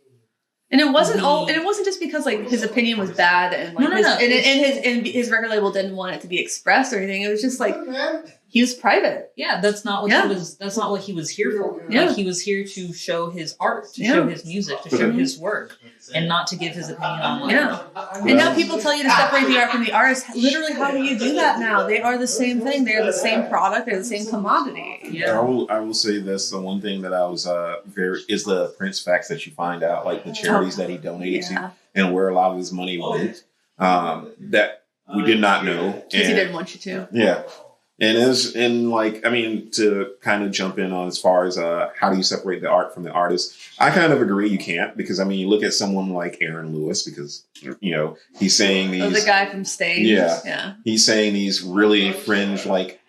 and it wasn't just because like his opinion was bad and like his record label didn't want it to be expressed or anything. It was just like he was private. Yeah, that's not what he was. That's not what he was here for. Yeah. Like, he was here to show his art, to show his music, to show his work, and not to give his opinion on life. Yeah. And now people tell you to separate the art from the artist. Literally, how do you do that now? They are the same thing. They're the same product. They're the same commodity. Yeah. I will say this: the one thing that I was is the Prince facts that you find out, like the charities that he donated to, and where a lot of his money went. That we did not know, Because he didn't want you to. Yeah. To kind of jump in on as far as how do you separate the art from the artist, I kind of agree you can't, because you look at someone like Aaron Lewis, because he's saying these the guy from Stain. Yeah. He's saying these really fringe, like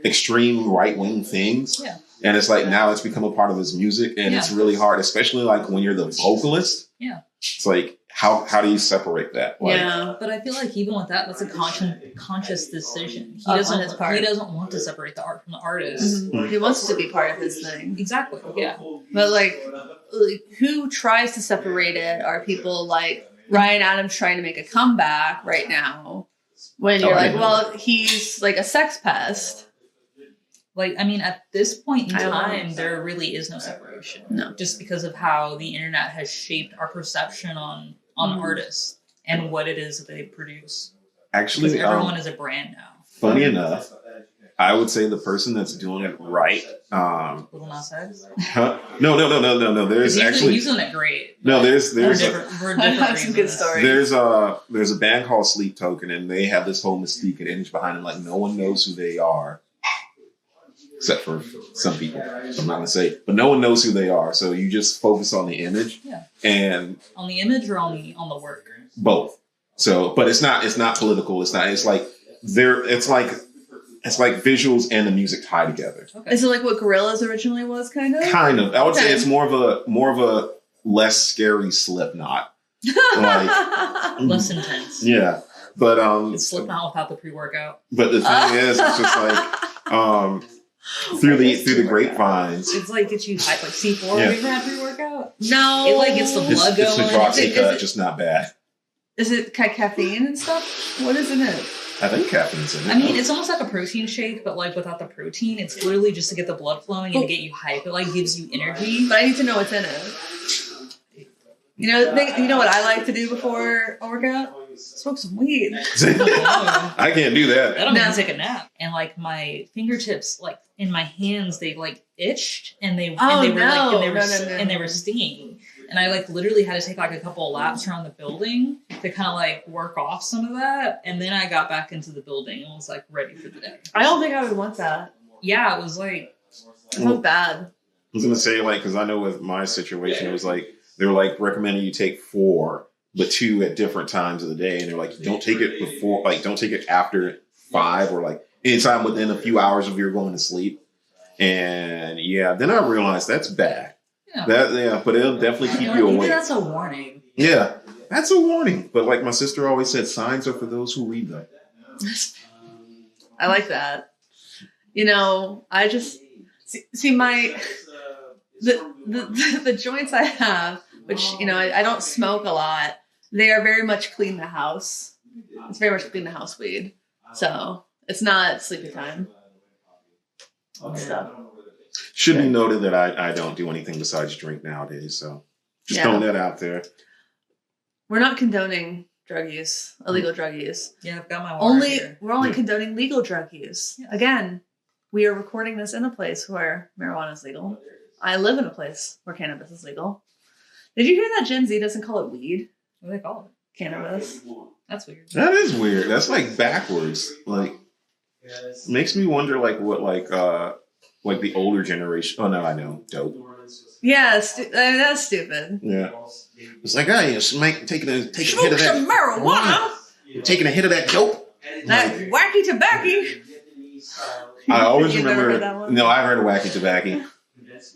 extreme right wing things. Yeah. And it's like now it's become a part of his music, and it's really hard, especially like when you're the vocalist. Yeah. It's like how do you separate that? Like, but I feel like even with that, that's a conscious decision. He On doesn't. his part. He doesn't want to separate the art from the artist. Mm-hmm. He wants it to be part of his thing. Exactly. Yeah. But like, who tries to separate it are people like Ryan Adams trying to make a comeback right now. When you're well, he's like a sex pest. Like, at this point in time, there really is no separation. No. Just because of how the internet has shaped our perception on artists and what it is that they produce. Actually, because everyone is a brand now. Funny enough, I would say the person that's doing it right. Little Nas X? No. There's actually he's doing it great. No, there's for different some good stories. There's a band called Sleep Token, and they have this whole mystique and image behind them. Like no one knows who they are. Except for some people, I'm not gonna say, but no one knows who they are. So you just focus on the image, and on the image or on the work. Both. So, but it's not political. It's not. It's like It's like visuals and the music tie together. Okay. Is it like what Gorillaz originally was, kind of? Kind of. I would say it's more of a less scary Slipknot, like less intense. Yeah, but it's Slipknot without the pre-workout. But the thing is, it's just like through the grapevines. It's like gets you hype, like C4. Yeah. Have you ever had pre-workout? No. It like gets the blood going. It's the Droxy cut, just not bad. Is it caffeine and stuff? What is in it? I think caffeine's in it. I mean, it's almost like a protein shake, but like without the protein. It's literally just to get the blood flowing and to get you hype. It like gives you energy. But I need to know what's in it. You know what I like to do before a workout? Smoke some weed. I can't do that. I don't even take a nap. And like my fingertips, like in my hands, they like itched and they were stinging. And I like literally had to take like a couple of laps around the building to kind of like work off some of that. And then I got back into the building and was like ready for the day. I don't think I would want that. Yeah, it was like it felt bad. I was gonna say like because I know with my situation it was like they were like recommending you take 4, but 2 at different times of the day, and they're like don't take it before, like don't take it after 5 or like anytime within a few hours of your going to sleep. And yeah, then I realized that's bad. Yeah. But it'll definitely keep you awake. Maybe that's a warning. Yeah, that's a warning. But like my sister always said, signs are for those who read them. I like that. You know, I just see my the joints I have, which you know I don't smoke a lot. They are very much clean the house. It's very much clean the house weed. So it's not sleepy time. Stuff. Should be noted that I don't do anything besides drink nowadays, so just throwing that out there. We're not condoning drug use, illegal drug use. Yeah, I've got my water here. We're only condoning legal drug use. Yeah. Again, we are recording this in a place where marijuana is legal. I live in a place where cannabis is legal. Did you hear that Gen Z doesn't call it weed? What do they call it? Cannabis. That's weird. That is weird. That's like backwards. Like makes me wonder like what like the older generation. Oh no, I know. Dope. Yeah, that's stupid. Yeah, it's like taking a hit of Smoke that some marijuana. Taking a hit of that dope. That wacky tobacco. I always remember. Heard that one? No, I heard of wacky tobacco.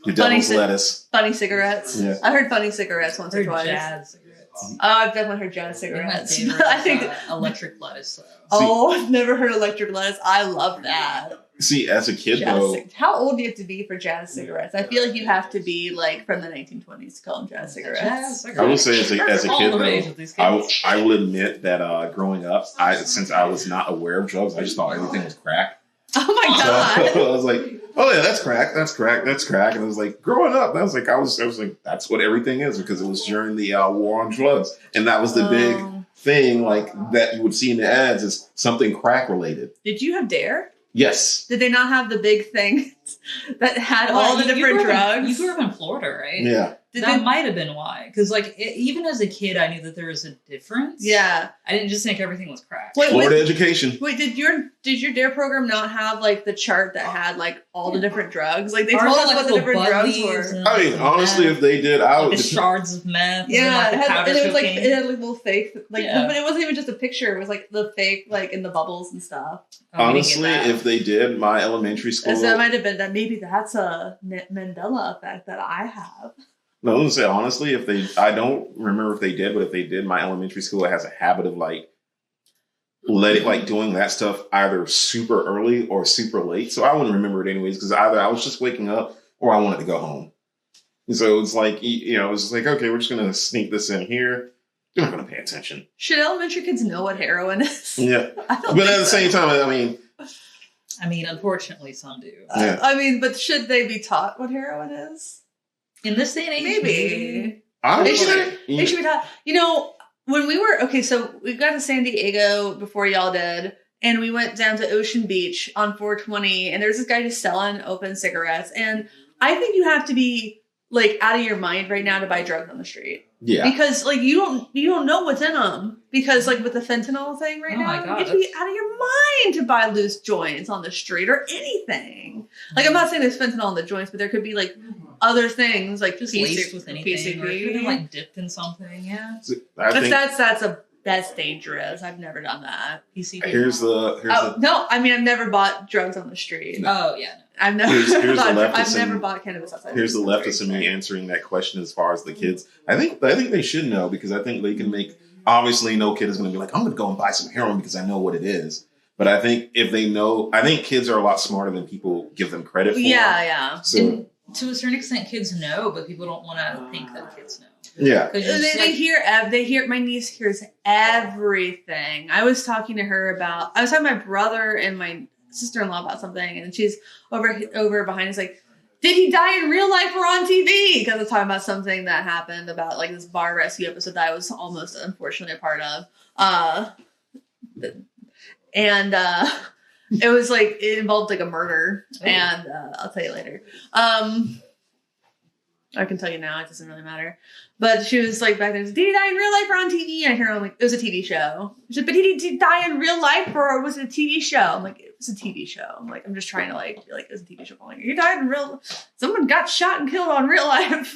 The devil's lettuce. Funny cigarettes. Yeah. I heard funny cigarettes once or twice. Jazz cigarettes. Oh, I've definitely heard jazz cigarettes. I think electric lettuce. Oh, I've never heard electric lettuce. I love that. See, as a kid though, how old do you have to be for jazz cigarettes? I feel like you have to be like from the 1920s to call them jazz cigarettes. I will say as a kid though, I will admit that growing up, since I was not aware of drugs, I just thought everything was crack. Oh my god! So I was like, oh yeah, that's crack, that's crack, that's crack. And I was like, growing up, I was like, that's what everything is, because it was during the war on drugs, and that was the big thing, like that you would see in the ads is something crack related. Did you have Dare? Yes. Did they not have the big thing that had all the different drugs? You grew up in Florida, right? Yeah. That might have been why. Because, like, even as a kid, I knew that there was a difference. Yeah. I didn't just think everything was crack. Florida education. Wait, did your Dare program not have, like, the chart that had, like, all the different drugs? Like, they Or told us like what the different drugs were. I mean, honestly, if they did, I would. Like the shards of meth. Yeah, and then, it was like cocaine. it had like little fake, like, Yeah. but it wasn't even just a picture. It was like the fake, like in the bubbles and stuff. Honestly, if they did, my elementary school. So that might have been that. Maybe that's a Mandela effect that I have. No, I was gonna say honestly, if they, I don't remember if they did, but if they did, my elementary school has a habit of like doing that stuff either super early or super late. So I wouldn't remember it anyways, because either I was just waking up or I wanted to go home. And so it's like, you know, it's like, okay, we're just gonna sneak this in here. You're not gonna pay attention. Should elementary kids know what heroin is? Yeah, but at the same time, I mean, unfortunately, some do. Yeah. I mean, but should they be taught what heroin is? In this day and age, maybe. They should be taught. You know, when we were, so we got to San Diego before y'all did, and we went down to Ocean Beach on 420, and there's this guy just selling open cigarettes, and I think you have to be, like, out of your mind right now to buy drugs on the street. Yeah. Because, like, you don't know what's in them. Because, like, with the fentanyl thing right now, you have to be out of your mind to buy loose joints on the street or anything. Like, I'm not saying there's fentanyl in the joints, but there could be, like, other things, like just laced with anything, or even, like, dipped in something. Yeah, that's dangerous. I've never done that. Here's the no. I mean, I've never bought drugs on the street. Oh yeah, no. I've never. I've never bought cannabis outside. Here's the leftist in me answering that question as far as the kids. I think they should know, because I think they can make. Obviously, no kid is going to be like, I'm going to go and buy some heroin because I know what it is. But I think if they know, I think kids are a lot smarter than people give them credit for. Yeah. So. And to a certain extent, kids know, but people don't want to think that kids know. Yeah. They hear, my niece hears everything. I was talking to my brother and my sister-in-law about something, and she's over behind us like, did he die in real life or on TV? Because I was talking about something that happened about, like, this bar rescue episode that I was almost unfortunately a part of. It was like, it involved like a murder, and I'll tell you later. I can tell you now, it doesn't really matter. But she was like back there, did he die in real life or on TV? And I hear her, I'm like, it was a TV show. She said, but did he die in real life or was it a TV show? I'm like, it was a TV show. I'm like, I'm just trying to like, be like, it was a TV show. I'm like, you died in someone got shot and killed on real life.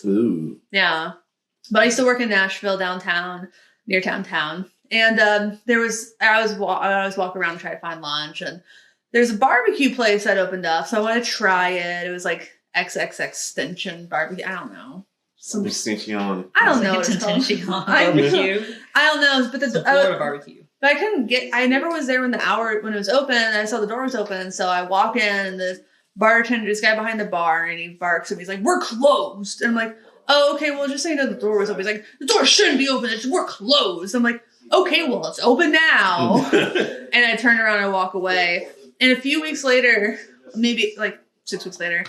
Ooh. Yeah. But I used to work in Nashville downtown, near downtown. And I was walking around to try to find lunch, and there's a barbecue place that opened up, so I wanted to try it. It was like XX Extension Barbecue. I don't know. Extension. I don't know. Extension barbecue. I don't know, but the Florida barbecue. But I never was there when it was open, and I saw the door was open, so I walk in, and this guy behind the bar, and he barks, and he's like, "We're closed." And I'm like, "Oh, okay. Well, just so you know, the door was open." He's like, "The door shouldn't be open. We're closed." I'm like, okay, well, it's open now. And I turn around and walk away. And a few weeks later, maybe like 6 weeks later,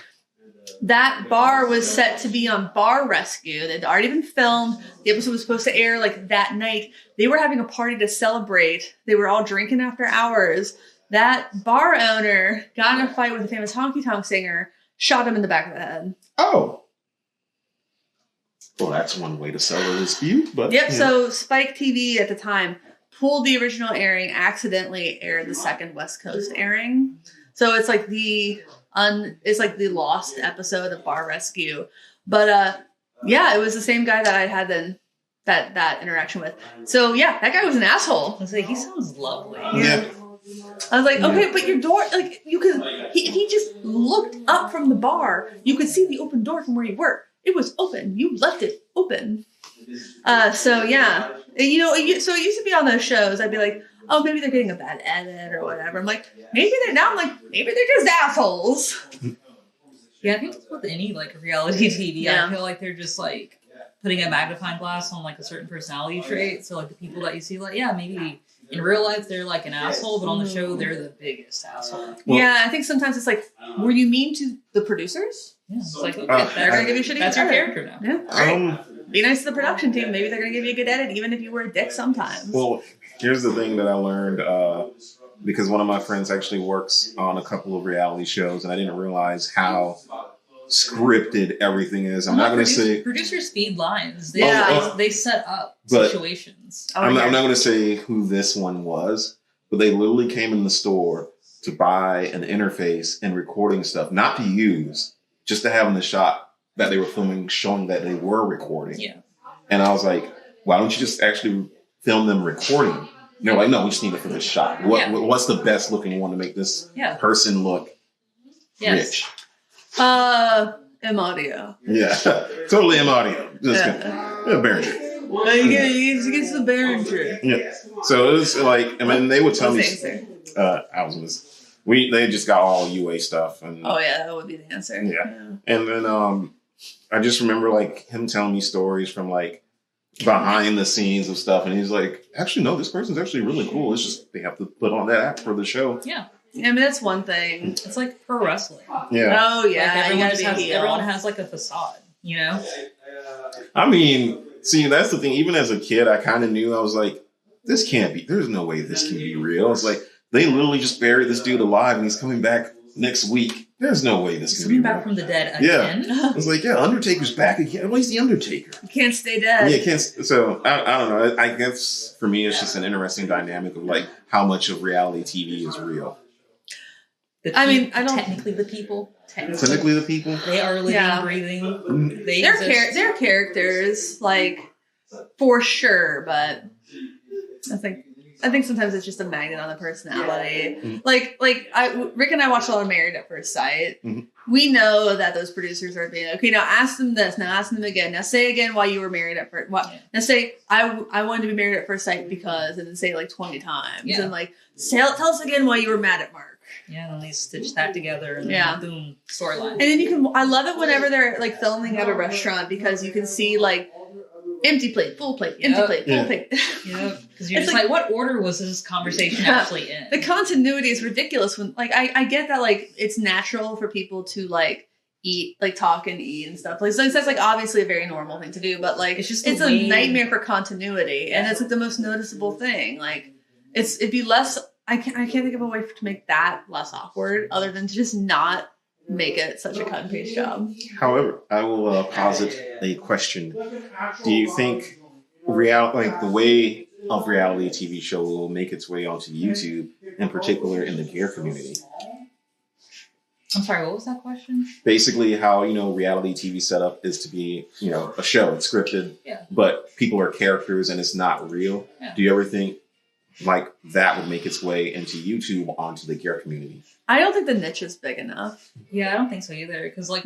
that bar was set to be on Bar Rescue. They'd already been filmed. The episode was supposed to air like that night. They were having a party to celebrate. They were all drinking after hours. That bar owner got in a fight with a famous Honky Tonk singer, shot him in the back of the head. Oh. Well, that's one way to settle a dispute. But yep. So Spike TV at the time pulled the original airing, accidentally aired the second West Coast airing. So it's like the lost episode of Bar Rescue. But yeah, it was the same guy that I had then that interaction with. So yeah, that guy was an asshole. I was like, he sounds lovely. Yeah. I was like, okay, but your door, like, you could, if he just looked up from the bar, you could see the open door from where you were. It was open. You left it open. So yeah, you know, so it used to be on those shows. I'd be like, oh, maybe they're getting a bad edit or whatever. I'm like, maybe they're just assholes. Yeah, I think it's with any like reality TV. Yeah. I feel like they're just like putting a magnifying glass on like a certain personality trait. So like the people that you see, like, yeah, maybe in real life they're like an asshole, but on the show they're the biggest asshole. Yeah, I think sometimes it's like, were you mean to the producers? Yeah, it's like, okay, They're gonna give you shitty. that's your edit. character now. Yeah. Be nice to the production team. Maybe they're gonna give you a good edit, even if you were a dick sometimes. Well, here's the thing that I learned because one of my friends actually works on a couple of reality shows, and I didn't realize how scripted everything is. I'm not going to say producers feed lines. They set up But- situations. I'm not going to say who this one was, but they literally came in the store to buy an interface and recording stuff, not to use, just to have in the shot that they were filming, showing that they were recording. Yeah. And I was like, why don't you just actually film them recording? And they're like, no, we just need it for this shot. What's the best looking one to make this person look rich? M audio. Yeah, totally M audio. Just Behringer. You get some Behringer. Yeah. So it was like, I mean, they would tell me. They just got all UA stuff, and oh yeah, that would be the answer. Yeah. And then I just remember like him telling me stories from like behind the scenes of stuff, and he's like, actually, no, this person's actually really cool. It's just they have to put on that act for the show. Yeah. Yeah, I mean that's one thing. It's like pro wrestling. Yeah. Oh yeah. Like everyone has like a facade, you know? I mean, see, that's the thing. Even as a kid, I kind of knew. I was like, this can't be. There's no way this can be real. It's like they literally just buried this dude alive, and he's coming back next week. There's no way this can be real. Coming back from the dead again. Yeah. I was like, yeah, Undertaker's back again. Well, he's the Undertaker. You can't stay dead. Yeah, can't. So I don't know. I guess for me, it's just an interesting dynamic of like how much of reality TV is real. I mean, I don't technically the people. Technically the people. They are living, breathing. They're characters, like for sure. But I think sometimes it's just a magnet on the personality. Mm-hmm. Like Rick and I watched a lot of Married at First Sight. Mm-hmm. We know that those producers are being okay. Now ask them this. Now ask them again. Now say again why you were married at first. Now say I wanted to be married at first sight because, and then say it like 20 times. Yeah. And like tell us again why you were mad at Mark. Yeah, and then they stitch that together and then boom, storyline. And then I love it whenever they're like filming at a restaurant because you can see like empty plate, full plate, empty plate, full plate. Yeah, because you're just like, what order was this conversation actually in? The continuity is ridiculous when like I get that like it's natural for people to like eat, like talk and eat and stuff. Like so that's like obviously a very normal thing to do, but like it's a nightmare for continuity, and it's like the most noticeable thing. Like it'd be less. I can't think of a way to make that less awkward other than to just not make it such a cut and paste job. However, I will posit a question. Do you think the way of reality TV show will make its way onto YouTube, in particular in the gear community? I'm sorry, what was that question? Basically, how reality TV setup is to be a show. It's scripted, but people are characters and it's not real. Yeah. Do you ever think like that would make its way into YouTube onto the gear community? I don't think the niche is big enough. Yeah, I don't think so either. Because like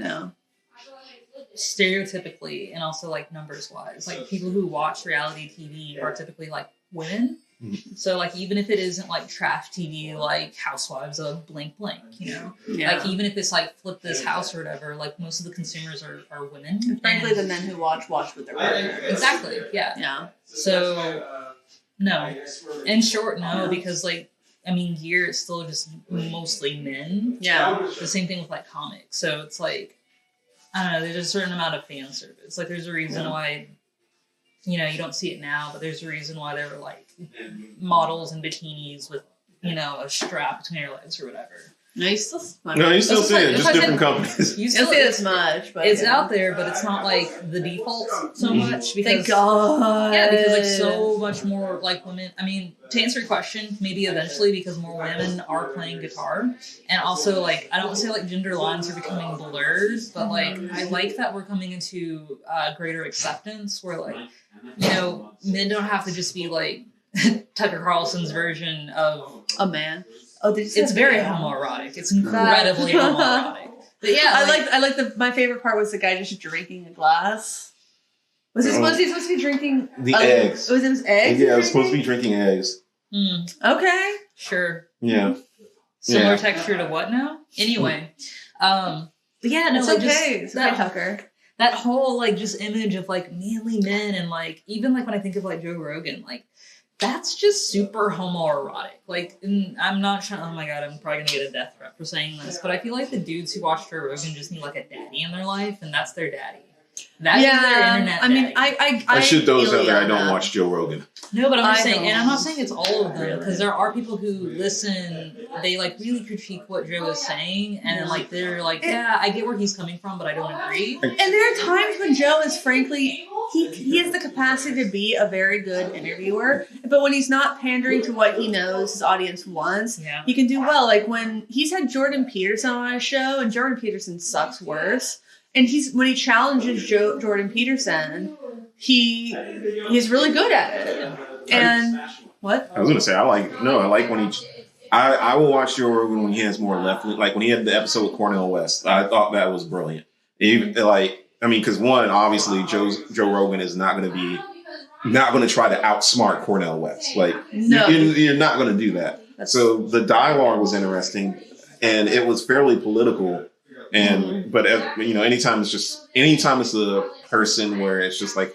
stereotypically and also like numbers wise, like people who watch reality TV are typically like women. Mm-hmm. So like even if it isn't like trash TV like Housewives of blank blank, like even if it's like Flip This House or whatever, like most of the consumers are women. And frankly, the men who watch with their partners. Exactly. Yeah. So. No. In short, no, because like gear is still just mostly men. Yeah. The same thing with like comics. So it's like I don't know, there's a certain amount of fan service. Like there's a reason why you don't see it now, but there's a reason why there were like models in bikinis with, a strap between their legs or whatever. No, you still see it, just different companies. You still see it as much, but it's out there, but it's not like the default so much. Because, thank God. Yeah, because like so much more like women. I mean, to answer your question, maybe eventually because more women are playing guitar, and also like I don't say like gender lines are becoming blurred, but like I like that we're coming into greater acceptance where like men don't have to just be like Tucker Carlson's version of a man. Oh, it's very homoerotic. It's incredibly homoerotic. But yeah, I like my favorite part was the guy just drinking a glass. Was he supposed to be drinking the eggs? Was it eggs? Yeah, it was supposed to be drinking eggs. Okay, sure. Yeah, similar texture to what now? Anyway, but yeah, no, it's like okay. Just it's okay, Tucker. That whole like just image of like manly men and like even like when I think of like Joe Rogan, like that's just super homoerotic. Like, and I'm not trying. Oh my god, I'm probably gonna get a death threat for saying this, but I feel like the dudes who watch Joe Rogan just need like a daddy in their life, and that's their daddy. That is their internet. I mean, daddy. I shoot those feel out there. you I don't on watch Joe Rogan. No, but I'm just I saying, don't. and I'm not saying it's all of them, because there are people who listen, they like really critique what Joe is saying, and then like they're like, yeah, I get where he's coming from, but I don't agree. And there are times when Joe is frankly, he has the capacity to be a very good interviewer, but when he's not pandering to what he knows his audience wants, he can do well. Like when he's had Jordan Peterson on his show, and Jordan Peterson sucks worse. And when he challenges Jordan Peterson, he's really good at it. And what? I was gonna say I like when he. I will watch Joe Rogan when he has more left. Like when he had the episode with Cornel West, I thought that was brilliant. Even because one, obviously Joe Rogan is not going to try to outsmart Cornel West. Like no. you're not going to do that. So the dialogue was interesting, and it was fairly political. And but anytime it's a person where it's just like,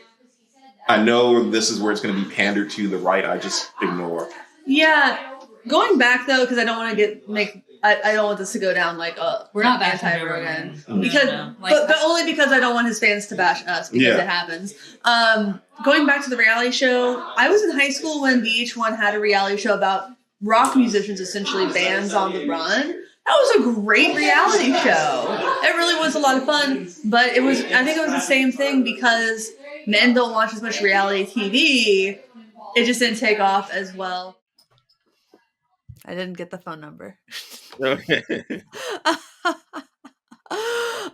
I know this is where it's going to be pandered to the right, I just ignore. Yeah, going back though, because I don't want to I don't want this to go down like we're not anti-Rogan Mm-hmm. because, no. but only because I don't want his fans to bash us because it happens. Going back to the reality show, I was in high school when VH1 had a reality show about rock musicians, essentially bands on the run. That was a great reality show. It really was a lot of fun, but I think it was the same thing because men don't watch as much reality TV. It just didn't take off as well. I didn't get the phone number. Okay.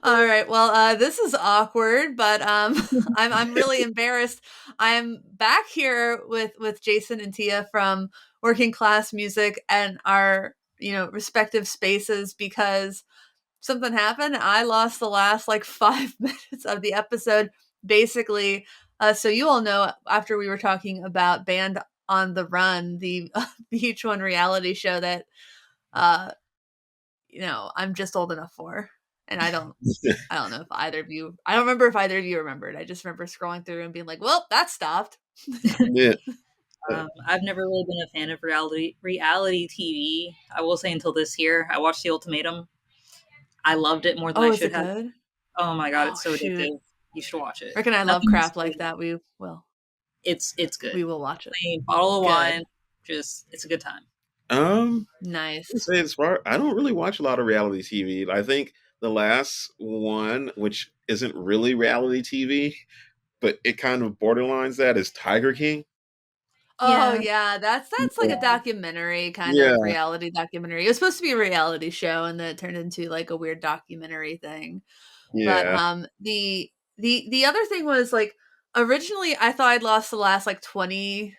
All right. Well, this is awkward, but I'm really embarrassed. I'm back here with Jason and Tia from Working Class Music and our respective spaces because something happened. I lost the last 5 minutes of the episode, basically. So you all know after we were talking about Band on the Run, the VH1 reality show that I'm just old enough for, and I don't know if either of you. I don't remember if either of you remembered. I just remember scrolling through and being like, "Well, that stopped." Yeah. I've never really been a fan of reality TV. I will say until this year. I watched The Ultimatum. I loved it more than I should have. Good? Oh my god, it's so shoot. addictive. You should watch it. Reckon I love crap like that. We will. It's good. We will watch it. Plain bottle of wine. Just it's a good time. Nice. Say I don't really watch a lot of reality TV. I think the last one, which isn't really reality TV, but it kind of borderlines that, is Tiger King. Oh yeah, that's like a documentary kind of reality documentary. It was supposed to be a reality show, and then it turned into like a weird documentary thing. Yeah. But the other thing was originally I thought I'd lost the last 20,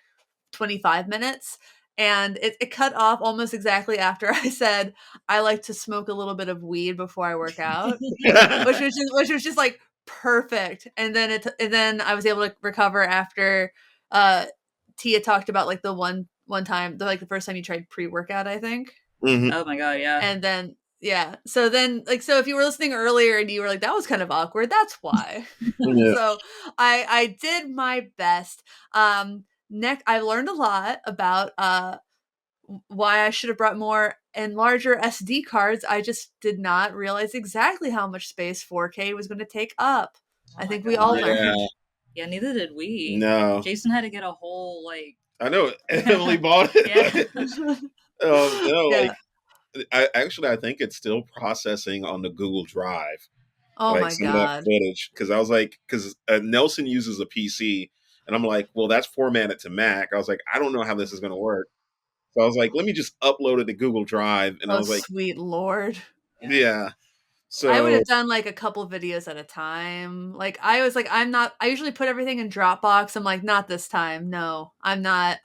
25 minutes, and it cut off almost exactly after I said I like to smoke a little bit of weed before I work out, which was just perfect. And then I was able to recover after Tia talked about the one time, the first time you tried pre-workout, I think. Mm-hmm. Oh my god, yeah. And then so then so if you were listening earlier and you were like, that was kind of awkward, that's why. Yeah. So I did my best. Next, I learned a lot about why I should have brought more and larger SD cards. I just did not realize exactly how much space 4K was going to take up. I think we all learned. Yeah, neither did we. No. Jason had to get a whole I know. Emily bought it. Yeah. I think it's still processing on the Google Drive. Oh my some of that god! footage, because I was like, Nelson uses a PC, and I'm like, well, that's formatted to Mac. I was like, I don't know how this is going to work. So I was like, let me just upload it to Google Drive, and I was like, sweet lord, yeah. So I would have done a couple videos at a time. I was like, I usually put everything in Dropbox. I'm like, not this time. No, I'm not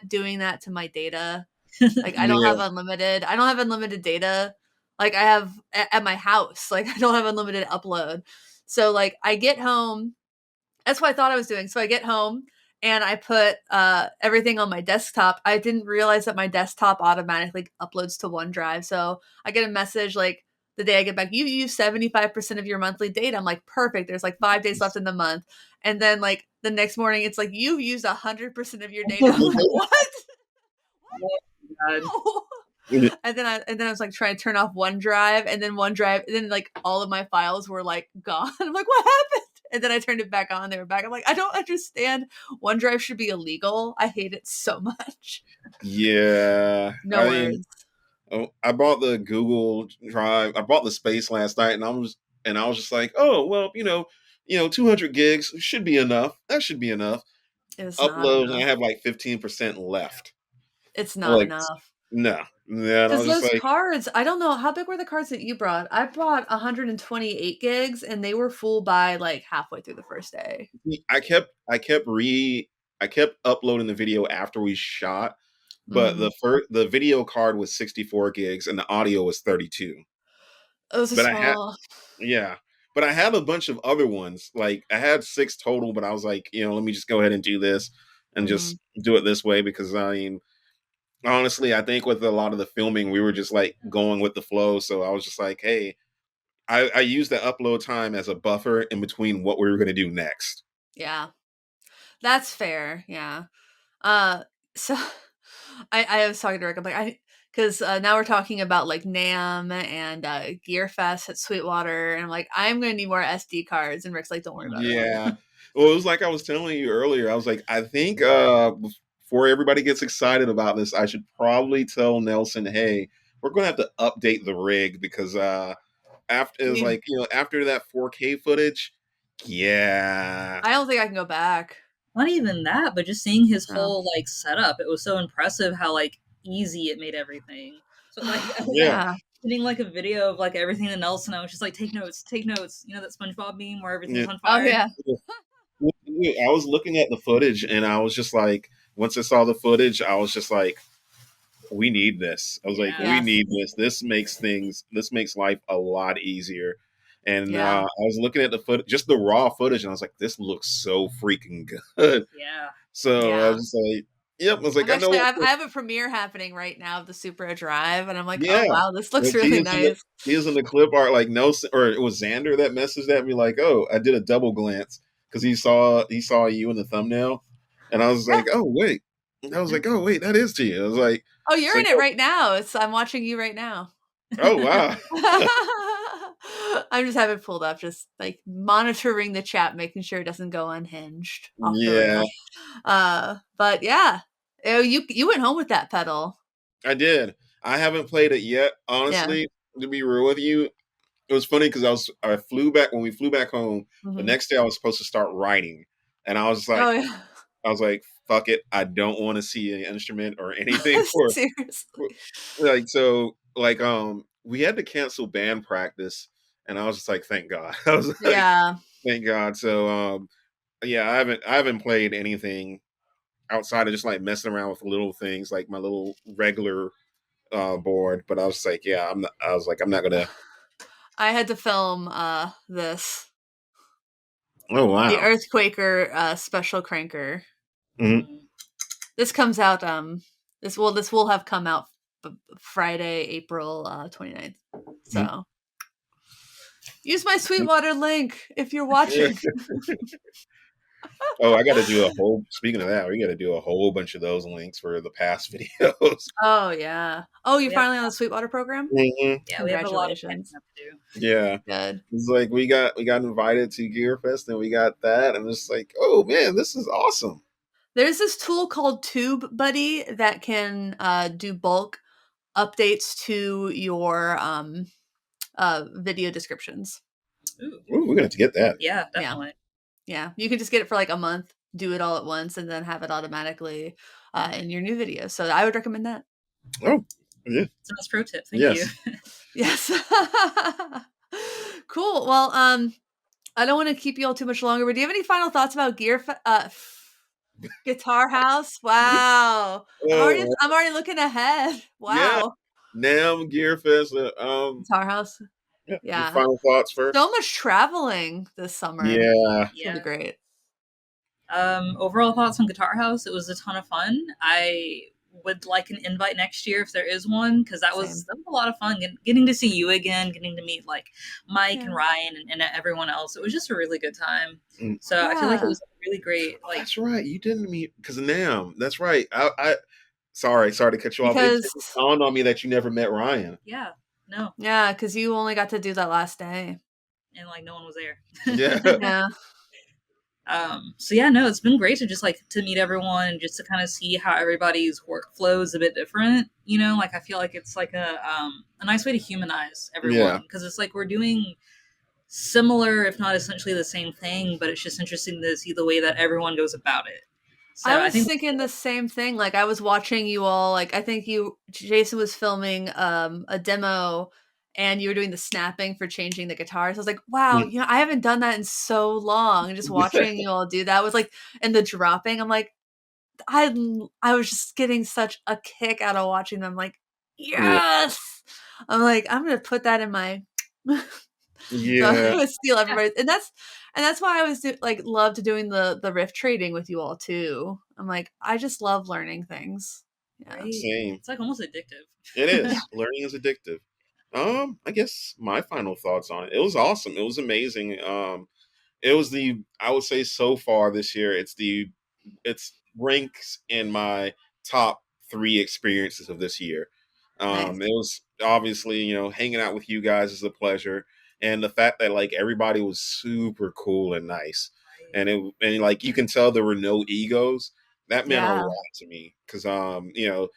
doing that to my data. I don't have unlimited. I don't have unlimited data. I have at my house. I don't have unlimited upload. So I get home. That's what I thought I was doing. So I get home and I put everything on my desktop. I didn't realize that my desktop automatically uploads to OneDrive. So I get a message the day I get back, you use 75% of your monthly data. I'm like, perfect. There's like 5 days left in the month. And then like the next morning, it's like, you've used 100% of your data. I'm like, what? Oh, And then I was like trying to turn off OneDrive, and then OneDrive, and then like all of my files were like gone. I'm like, what happened? And then I turned it back on. They were back. I'm like, I don't understand. OneDrive should be illegal. I hate it so much. Yeah. No words. I bought the Google Drive. I bought the space last night, and I was just like, oh well, 200 gigs should be enough. That should be enough. It's Upload, and I have like 15% left. It's not Like, enough. No. Yeah, Because those cards, I don't know, how big were the cards that you brought? I brought 128 gigs, and they were full by like halfway through the first day. I kept uploading the video after we shot, but the video card was 64 gigs and the audio was 32. Those are small. But I have a bunch of other ones. Like I had 6 total, but I was like, let me just go ahead and do this and just do it this way because honestly, I think with a lot of the filming, we were just like going with the flow. So I was just like, hey, I used the upload time as a buffer in between what we were going to do next. Yeah, that's fair. Yeah. So I was talking to Rick. I'm like, because now we're talking about like NAMM and Gear Fest at Sweetwater, and I'm like, I'm going to need more SD cards. And Rick's like, don't worry about it. Yeah. Well, it was like I was telling you earlier. I was like, I think before everybody gets excited about this, I should probably tell Nelson, hey, we're going to have to update the rig because after that 4K footage, yeah. I don't think I can go back. Not even that, but just seeing his whole like setup, it was so impressive how like easy it made everything. So like getting like a video of like everything that Nelson, I was just like, take notes. That SpongeBob meme where everything's on fire. Oh yeah. I was looking at the footage and I was just like, once I saw the footage, I was just like, we need this. I was like, we need this. This makes life a lot easier. And I was looking at the footage, just the raw footage, and I was like, this looks so freaking good. Yeah. So I was just like, yep. I was like, I have a premiere happening right now of the Super Drive, and I'm like, oh wow, this looks really nice. He is in the clip art, like Nelson, or it was Xander that messaged at me, like, oh, I did a double glance because he saw you in the thumbnail, and I was like, oh wait, that is to you. I was like, oh, you're in it right now. I'm watching you right now. Oh wow. I just have it pulled up, just like monitoring the chat, making sure it doesn't go unhinged. Yeah. But yeah, you went home with that pedal. I did. I haven't played it yet, honestly. To be real with you, it was funny because I flew back when we flew back home. The next day, I was supposed to start writing, and I was like, I was like, fuck it, I don't want to see an instrument or anything. Seriously. We had to cancel band practice. And I was just like, thank God. I was like, thank God. So, I haven't played anything outside of just like messing around with little things like my little regular board. But I was just like, I'm not gonna. I had to film this. Oh wow! The Earthquaker special cranker. Mm-hmm. This comes out. This will have come out Friday, April 29th. So. Mm-hmm. Use my Sweetwater link if you're watching. I got to do speaking of that, we got to do a whole bunch of those links for the past videos. Oh, yeah. Oh, you're finally on the Sweetwater program? Mm-hmm. Yeah, we have a lot of things to do. Yeah. Good. It's like we got invited to Gear Fest and we got that. And it's like, oh, man, this is awesome. There's this tool called TubeBuddy that can do bulk updates to your video descriptions. Ooh, we're gonna have to get that. Yeah, definitely. Yeah, you can just get it for like a month, do it all at once, and then have it automatically in your new videos. So I would recommend that. Oh, yeah. It's a nice pro tip. Thank you. Yes. Cool. Well, I don't want to keep you all too much longer, but do you have any final thoughts about Guitar House? Wow. I'm already looking ahead. Wow. Yeah. NAMM, Gear Fest, Guitar House. Yeah. Final thoughts first. So much traveling this summer. Yeah. It's really great. Overall thoughts on Guitar House. It was a ton of fun. I would like an invite next year if there is one, because that was Same. a lot of fun. Getting to see you again, getting to meet like Mike Yeah. and Ryan and everyone else. It was just a really good time. Mm. So I feel like it Yeah. was really great. Oh, Like, that's right. You didn't meet because Nam. That's right. I sorry to cut you off. It Because dawned on me that you never met Ryan. yeah, no, yeah, because you only got to do that last day. and like no one was there. Yeah. Yeah. So yeah, no, it's been great to just like to meet everyone and just to kind of see how everybody's workflow is a bit different. You know, like I feel like it's like a nice way to humanize everyone, because it's like we're doing similar, if not essentially the same thing, but it's just interesting to see the way that everyone goes about it. So I was thinking the same thing. Like I was watching you all. Like I think Jason was filming a demo, and you were doing the snapping for changing the guitars. I was like, wow, you know, I haven't done that in so long. And just watching you all do that was like, and the dropping. I'm like, I was just getting such a kick out of watching them. Like, yes. I'm like, I'm gonna put that in my. So I'm gonna steal everybody, and that's why I was loved doing the riff trading with you all too. I'm like, I just love learning things. Yeah. Right. Same. It's like almost addictive. It is. Learning is addictive. I guess my final thoughts on it. It was awesome. It was amazing. It was I would say so far this year, it's ranks in my top 3 experiences of this year. Nice. It was obviously, you know, hanging out with you guys is a pleasure. And the fact that like everybody was super cool and nice. And like you can tell there were no egos. That meant a lot to me. Cause you know,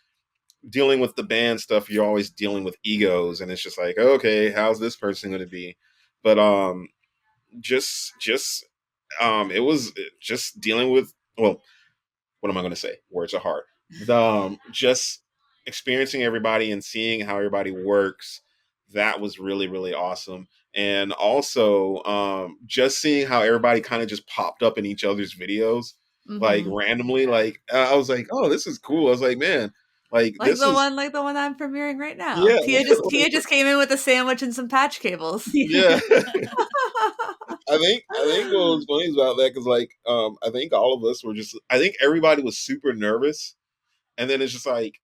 dealing with the band stuff, you're always dealing with egos, and it's just like, okay, how's this person gonna be? But just it was just dealing with, well, what am I going to say? Words are hard. Just experiencing everybody and seeing how everybody works. That was really, really awesome. And also just seeing how everybody kind of just popped up in each other's videos, like randomly. Like I was like, oh, this is cool. I was like, man, like this the is one I'm premiering right now. Yeah. Tia just came in with a sandwich and some patch cables. Yeah. I think what was funny about that, because like I think all of us were just, I think everybody was super nervous, and then it's just like,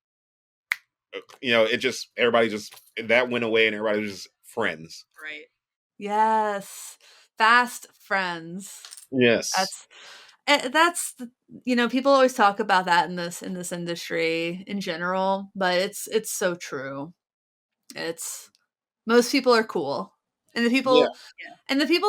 you know, it just, everybody just, that went away and everybody was just friends. Right. Yes. Fast friends. Yes. That's you know, people always talk about that in this industry in general, but it's so true. It's most people are cool. And the people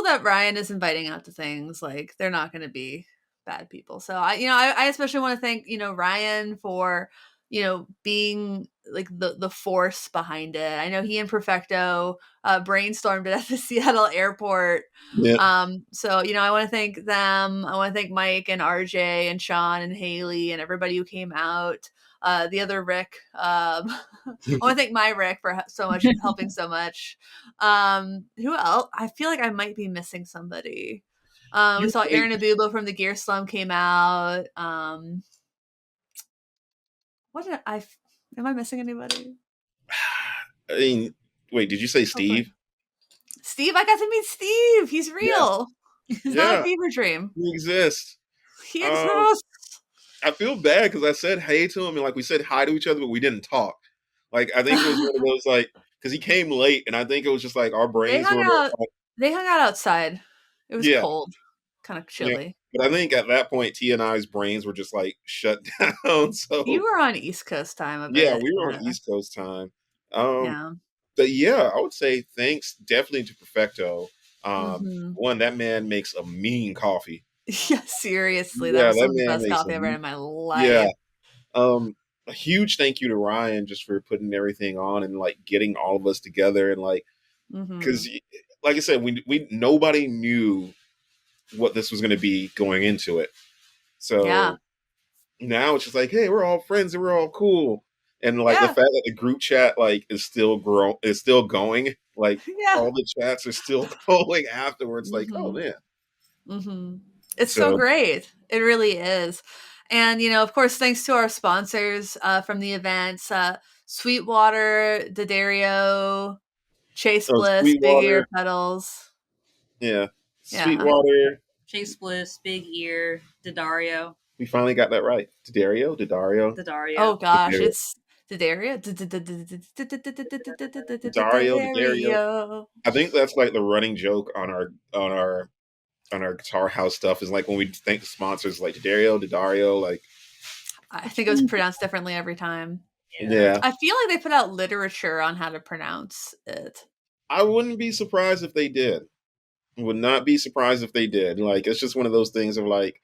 that Ryan is inviting out to things, like they're not going to be bad people. So I especially want to thank, you know, Ryan for, you know, being like the force behind it. I know he and Perfecto brainstormed it at the Seattle airport. Yeah. So, you know, I want to thank them. I want to thank Mike and RJ and Sean and Haley and everybody who came out. The other Rick. I want to thank my Rick for helping so much. Who else? I feel like I might be missing somebody. We saw Aaron Abubo from the Gear Slum came out. Am I missing anybody? I mean, wait, did you say Steve? Steve, I got to meet Steve. He's real. Yeah. It's not a fever dream. He exists. He exists. I feel bad because I said hey to him, and like we said hi to each other, but we didn't talk. Like I think it was one of those, like, because he came late, and I think it was just like our brains They hung out outside. It was cold, kind of chilly. Yeah. But I think at that point, T and I's brains were just like shut down. So you were on East Coast time a bit. Yeah, we were on East Coast time. But yeah, I would say thanks definitely to Perfecto. One, that man makes a mean coffee. Yeah, seriously, that was some of the best coffee I've ever had in my life. Yeah. A huge thank you to Ryan just for putting everything on and like getting all of us together, and like, because like I said, we nobody knew what this was going to be going into it. So now it's just like, hey, we're all friends and we're all cool. And like the fact that the group chat like is still going, like all the chats are still going afterwards. Like, oh man, it's so great. It really is. And you know, of course, thanks to our sponsors from the events, Sweetwater, D'Addario, Chase Bliss, Big Ear Pedals. Yeah, Sweetwater, Chase Bliss, Big Ear, D'Addario. We finally got that right. Daddario? Oh gosh, Daddario. it's Daddario. Daddario. Daddario. I think that's like the running joke on our Guitar House stuff is like when we thank the sponsors, like Daddario, like I think it was pronounced differently every time. yeah. I feel like they put out literature on how to pronounce it. I wouldn't be surprised if they did. Would not be surprised if they did. Like it's just one of those things of like,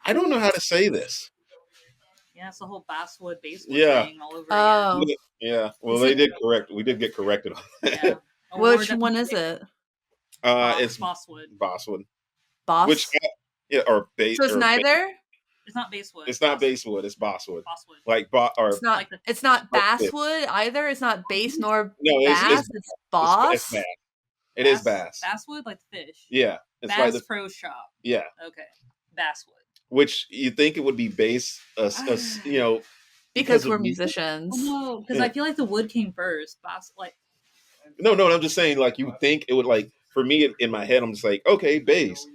I don't know how to say this. Yeah, it's the whole basswood Yeah. thing all over Oh. again. Yeah. Well, they did correct. We did get corrected on that. Yeah. Which one is it? It's Bosswood. Bosswood. Boss? Which or base. So it's neither? It's not basswood. It's not basswood. It's bosswood. Bosswood. Like It's not. It's not basswood either. It's not bass nor bass. It's boss. It's bass. It is bass. Basswood, like the fish. Yeah, it's Bass like the Pro Shop. yeah. Okay, basswood. Which you think it would be bass, you know, because we're of music. musicians. Well, no, because I feel like the wood came first. Bass, like No, I'm just saying, like you think it would like for me in my head, I'm just like, okay, bass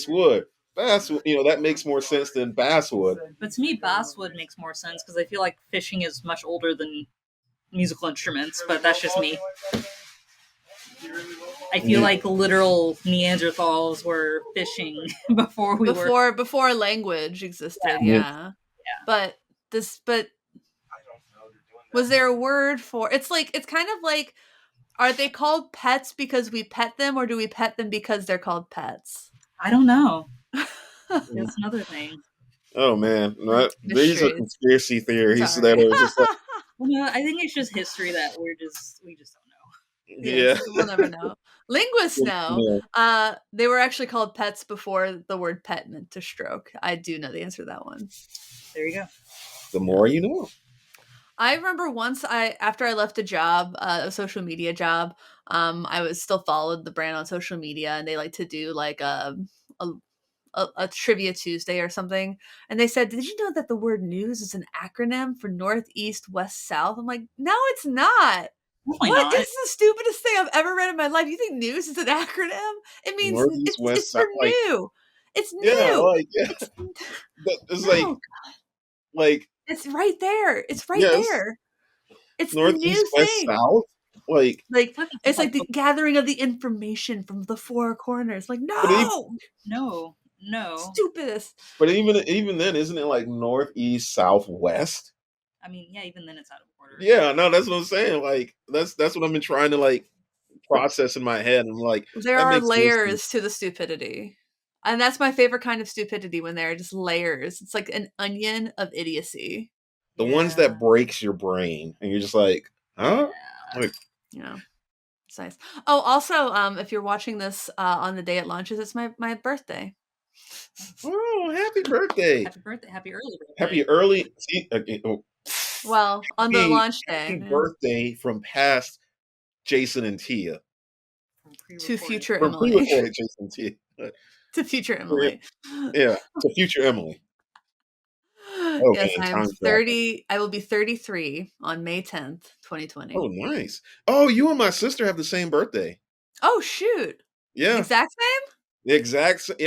wood, bass. You know, that makes more sense than basswood. But to me, basswood makes more sense because I feel like fishing is much older than musical instruments. But that's just me. I feel like literal Neanderthals were fishing before before language existed. Yeah. But was there a word for? It's kind of like, are they called pets because we pet them, or do we pet them because they're called pets? I don't know. That's another thing. Oh man, these are conspiracy theories that are just like. Well, no, I think it's just history that we just don't know. Yeah, we'll never know. Linguists know. They were actually called pets before the word pet meant to stroke. I do know the answer to that one. There you go. The more you know. I remember once after I left a job, a social media job, I was still followed the brand on social media, and they like to do like a Trivia Tuesday or something. And they said, did you know that the word news is an acronym for North, East, West, South? I'm like, no, it's not. What? This is the stupidest thing I've ever read in my life. You think news is an acronym? It means North, East, West, it's for like, new. It's new. Yeah, it's like, like it's right there. It's right there. It's North, the new East, West, thing. South. Like it's like the gathering of the information from the four corners. Like no, stupidest. But even then, isn't it like North, East, South, West? I mean, yeah, even then it's out of order. Yeah, no, that's what I'm saying. Like that's what I've been trying to like process in my head. I'm like, there are layers to the stupidity. And that's my favorite kind of stupidity, when there are just layers. It's like an onion of idiocy. The ones that breaks your brain, and you're just like, huh? Like, it's nice. Oh, also, if you're watching this on the day it launches, it's my birthday. Oh, happy birthday! Happy birthday! Happy early birthday! Happy early. See, well, on the launch day. Happy birthday from past Jason and Tia. To future From Emily. pre-recorded Jason and Tia. To future Emily. Yeah, to future Emily. Oh, yes, I'm 30. I will be 33 on May 10th, 2020. Oh, nice. Oh, you and my sister have the same birthday. Oh, shoot. Yeah. Exact same? The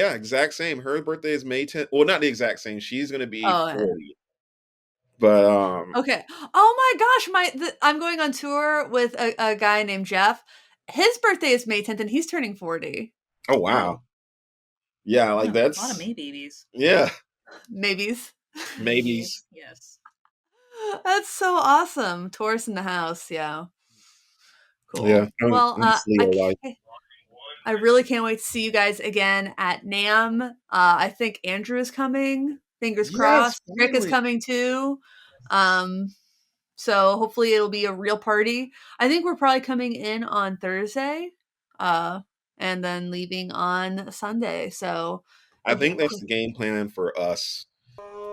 exact same. Her birthday is May 10th. Well, not the exact same. She's going to be 40. Yeah. But okay. Oh my gosh, I'm going on tour with a guy named Jeff. His birthday is May 10th, and he's turning 40. Oh wow. Yeah, like that's a lot of May babies. Yeah. Maybes. Yes. That's so awesome. Taurus in the house. Yeah. Cool. Yeah. Well, I really can't wait to see you guys again at NAMM. I think Andrew is coming. Fingers crossed. Rick is coming too. So hopefully it'll be a real party. I think we're probably coming in on Thursday, and then leaving on Sunday. So I think that's the game plan for us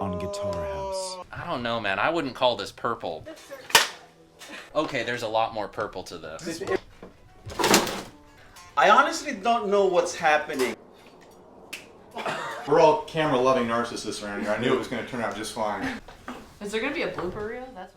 on Guitar House. I don't know, man. I wouldn't call this purple. Okay, there's a lot more purple to this. I honestly don't know what's happening. We're all camera-loving narcissists around here. I knew it was going to turn out just fine. Is there going to be a blooper reel? That's what